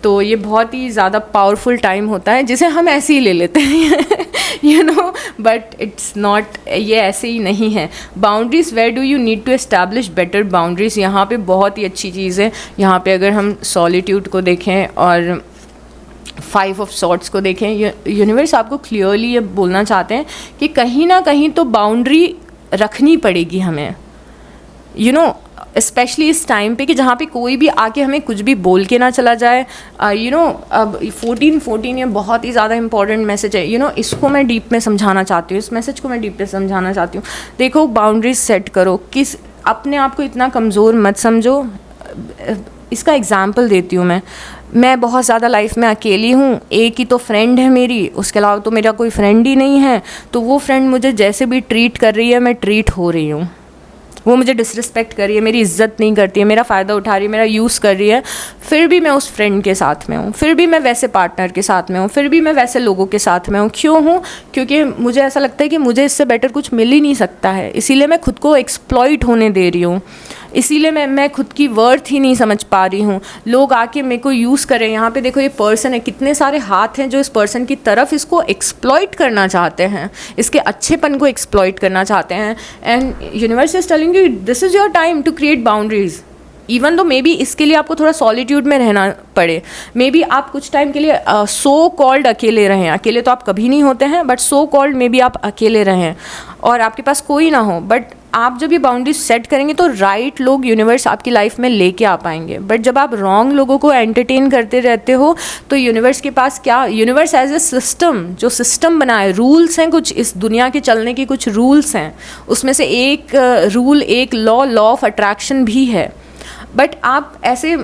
तो ये बहुत ही ज़्यादा पावरफुल टाइम होता है जिसे हम ऐसे ही ले लेते हैं बट इट्स नॉट, ये ऐसे ही नहीं है। Boundaries, where do you need to establish better boundaries, यहाँ पे बहुत ही अच्छी चीज़ है। यहाँ पे अगर हम सॉलिट्यूड को देखें और 5 ऑफ सॉर्ट्स को देखें, यूनिवर्स आपको क्लियरली ये बोलना चाहते हैं कि कहीं ना कहीं तो बाउंड्री रखनी पड़ेगी हमें, स्पेशली इस टाइम पे कि जहाँ पे कोई भी आके हमें कुछ भी बोल के ना चला जाए। अब 14 ये बहुत ही ज़्यादा इंपॉर्टेंट मैसेज है। इसको मैं डीप में समझाना चाहती हूँ, इस मैसेज को मैं डीप में समझाना चाहती हूँ। देखो, बाउंड्रीज सेट करो, अपने आप को इतना कमज़ोर मत समझो। इसका एग्जाम्पल देती हूँ मैं बहुत ज़्यादा लाइफ में अकेली हूँ, एक ही तो फ्रेंड है मेरी, उसके अलावा तो मेरा कोई फ्रेंड ही नहीं है। तो वो फ्रेंड मुझे जैसे भी ट्रीट कर रही है, मैं ट्रीट हो रही हूँ। वो मुझे डिसरिस्पेक्ट कर रही है, मेरी इज्जत नहीं करती है, मेरा फ़ायदा उठा रही है, मेरा यूज़ कर रही है, फिर भी मैं उस फ्रेंड के साथ में हूँ, फिर भी मैं वैसे पार्टनर के साथ में हूँ, फिर भी मैं वैसे लोगों के साथ में हूँ। क्यों हूँ? क्योंकि मुझे ऐसा लगता है कि मुझे इससे बेटर कुछ मिल ही नहीं सकता है, इसीलिए मैं खुद को एक्सप्लॉइट होने दे रही हूँ, इसीलिए मैं खुद की वर्थ ही नहीं समझ पा रही हूँ। लोग आके मेरे को यूज़ करें। यहाँ पे देखो, ये पर्सन है, कितने सारे हाथ हैं जो इस पर्सन की तरफ इसको एक्सप्लॉइट करना चाहते हैं, इसके अच्छेपन को एक्सप्लॉइट करना चाहते हैं। And universe is telling you this is your time to create boundaries. Even though may be इसके लिए आपको थोड़ा सॉलिट्यूड में रहना पड़े, मे बी आप कुछ टाइम के लिए सो कॉल्ड अकेले रहें। अकेले तो आप कभी नहीं होते हैं, but so called may be आप अकेले रहें और आपके पास कोई ना हो। बट आप जब ये बाउंड्रीज सेट करेंगे तो राइट लोग यूनिवर्स आपकी लाइफ में लेके आ पाएंगे। बट जब आप रॉन्ग लोगों को एंटरटेन करते रहते हो तो यूनिवर्स के पास क्या, यूनिवर्स एज ए सिस्टम, जो सिस्टम बनाए, रूल्स हैं कुछ, इस दुनिया के चलने के कुछ रूल्स हैं, उसमें से एक रूल, एक लॉ ऑफ अट्रैक्शन भी है। बट आप ऐसे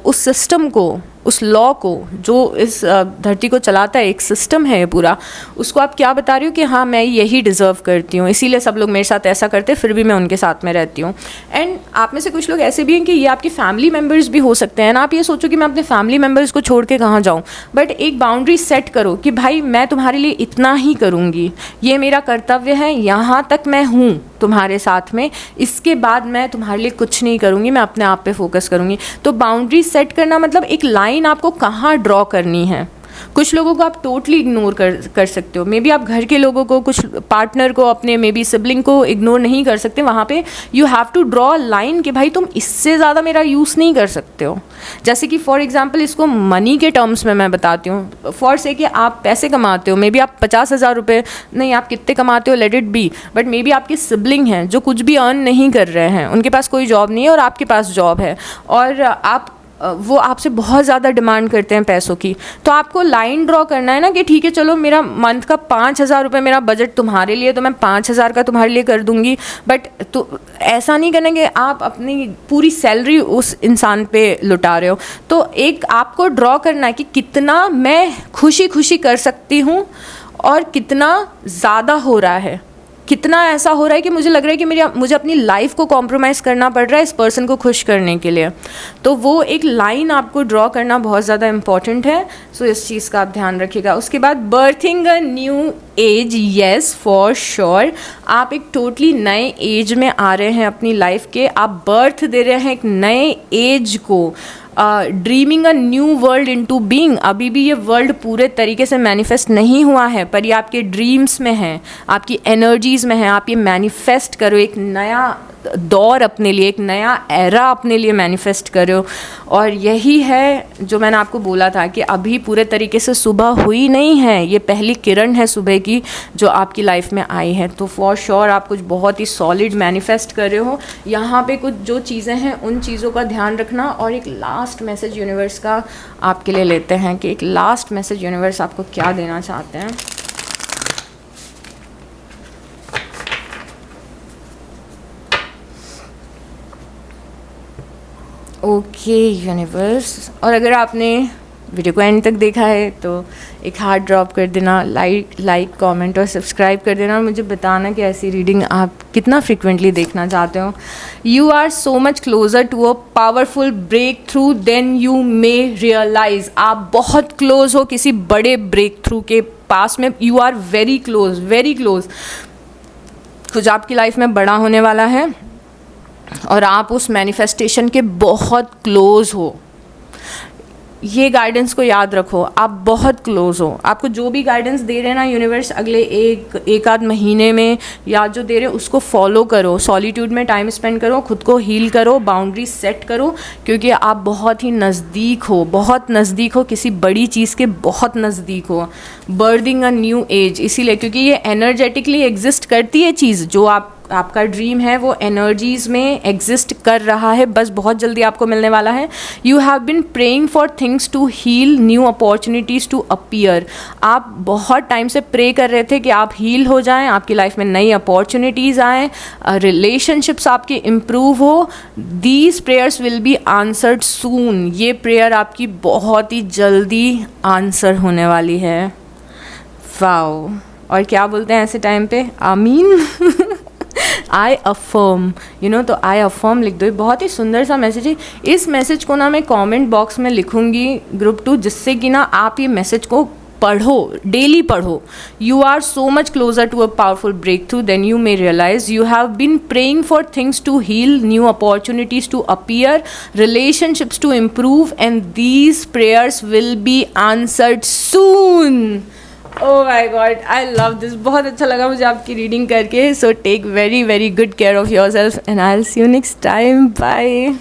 उस सिस्टम को, उस लॉ को, जो इस धरती को चलाता है, एक सिस्टम है ये पूरा, उसको आप क्या बता रही हो कि हाँ मैं यही डिज़र्व करती हूँ, इसीलिए सब लोग मेरे साथ ऐसा करते हैं, फिर भी मैं उनके साथ में रहती हूँ। एंड आप में से कुछ लोग ऐसे भी हैं कि ये आपके फैमिली मेम्बर्स भी हो सकते हैं ना। आप ये सोचो कि मैं अपने फैमिली मेम्बर्स को छोड़ के कहाँ जाऊँ, बट एक बाउंड्री सेट करो कि भाई मैं तुम्हारे लिए इतना ही करूँगी, ये मेरा कर्तव्य है, यहाँ तक मैं हूँ तुम्हारे साथ में, इसके बाद मैं तुम्हारे लिए कुछ नहीं करूँगी, मैं अपने आप पे फोकस करूँगी। तो बाउंड्री सेट करना मतलब एक लाइन आपको कहाँ ड्रॉ करनी है। कुछ लोगों को आप टोटली इग्नोर कर सकते हो, मे बी आप घर के लोगों को, कुछ पार्टनर को, अपने मे बी सिबलिंग को इग्नोर नहीं कर सकते। वहाँ पे you have to draw line कि भाई तुम इससे ज़्यादा मेरा यूज़ नहीं कर सकते हो। जैसे कि फॉर एग्जांपल इसको मनी के टर्म्स में मैं बताती हूँ। फॉर से कि आप पैसे कमाते हो, मे बी आप 50,000 रुपये, नहीं आप कितने कमाते हो let it be, but may be आपके सिबलिंग हैं जो कुछ भी अर्न नहीं कर रहे हैं, उनके पास कोई जॉब नहीं है और आपके पास जॉब है, और वो आपसे बहुत ज़्यादा डिमांड करते हैं पैसों की। तो आपको लाइन ड्रॉ करना है ना कि ठीक है चलो मेरा मंथ का 5,000 रुपये मेरा बजट तुम्हारे लिए, तो मैं 5,000 का तुम्हारे लिए कर दूंगी। बट तो ऐसा नहीं करना कि आप अपनी पूरी सैलरी उस इंसान पे लुटा रहे हो। तो एक आपको ड्रॉ करना है कि कितना मैं खुशी खुशी कर सकती हूँ और कितना ज़्यादा हो रहा है, कितना ऐसा हो रहा है कि मुझे लग रहा है कि मुझे अपनी लाइफ को कॉम्प्रोमाइज़ करना पड़ रहा है इस पर्सन को खुश करने के लिए। तो वो एक लाइन आपको ड्रॉ करना बहुत ज़्यादा इम्पॉर्टेंट है। सो इस चीज़ का आप ध्यान रखिएगा। उसके बाद berthing a new age, yes for sure, आप एक टोटली नए एज में आ रहे हैं अपनी लाइफ के, आप बर्थ दे रहे हैं एक नए एज को। Dreaming a new world into being. अभी भी ये वर्ल्ड पूरे तरीके से मैनिफेस्ट नहीं हुआ है, पर ये आपके ड्रीम्स में है, आपकी एनर्जीज़ में है। आप ये मैनिफेस्ट करो, एक नया दौर अपने लिए, एक नया एरा अपने लिए मैनिफेस्ट करो। और यही है जो मैंने आपको बोला था कि अभी पूरे तरीके से सुबह हुई नहीं है, ये पहली किरण है सुबह की जो आपकी लाइफ में आई है। तो फॉर श्योर आप कुछ बहुत ही सॉलिड मैनिफेस्ट कर रहे हो। यहाँ पे कुछ जो चीज़ें हैं उन चीज़ों का ध्यान रखना। और एक लास्ट मैसेज यूनिवर्स का आपके लिए लेते हैं कि एक लास्ट मैसेज यूनिवर्स आपको क्या देना चाहते हैं। ओके यूनिवर्स, और अगर आपने वीडियो को एंड तक देखा है तो एक हार्ट ड्रॉप कर देना, लाइक कमेंट और सब्सक्राइब कर देना और मुझे बताना कि ऐसी रीडिंग आप कितना फ्रिक्वेंटली देखना चाहते हो। You are so much closer to a powerful breakthrough than you may realize. आप बहुत क्लोज हो किसी बड़े ब्रेक थ्रू के पास में। You are very close, very close. कुछ आपकी लाइफ में बड़ा होने वाला है और आप उस मैनिफेस्टेशन के बहुत क्लोज हो। ये गाइडेंस को याद रखो, आप बहुत क्लोज हो। आपको जो भी गाइडेंस दे रहे हैं ना यूनिवर्स अगले एक आध महीने में या जो दे रहे हैं उसको फॉलो करो। सॉलिट्यूड में टाइम स्पेंड करो, खुद को हील करो, बाउंड्री सेट करो, क्योंकि आप बहुत ही नज़दीक हो, बहुत नज़दीक हो, किसी बड़ी चीज़ के बहुत नज़दीक हो। बर्दिंग अ न्यू एज, इसीलिए क्योंकि ये एनर्जेटिकली एग्जिस्ट करती है चीज़ जो आपका ड्रीम है, वो एनर्जीज़ में एग्जिस्ट कर रहा है, बस बहुत जल्दी आपको मिलने वाला है। You have been praying for things to heal, new opportunities to appear. आप बहुत टाइम से प्रे कर रहे थे कि आप हील हो जाएं, आपकी लाइफ में नई अपॉर्चुनिटीज़ आएँ, रिलेशनशिप्स आपके इम्प्रूव हो। These prayers will be answered soon. ये प्रेयर आपकी बहुत ही जल्दी आंसर होने वाली है। वाओ, और क्या बोलते हैं ऐसे टाइम पे? आमीन। आई अफर्म, तो आई अफर्म लिख दो। ये बहुत ही सुंदर सा मैसेज है। इस मैसेज को ना मैं कमेंट बॉक्स में लिखूंगी ग्रुप 2, जिससे कि ना आप ये मैसेज को पढ़ो, डेली पढ़ो। You are so much closer to a powerful breakthrough than you may realize. You have been praying for things to heal, new opportunities to appear, relationships to improve, and these prayers will be answered soon. Oh my God, I love this. बहुत अच्छा लगा मुझे आपकी reading करके। So take very very good care of yourself and I will see you next time. Bye.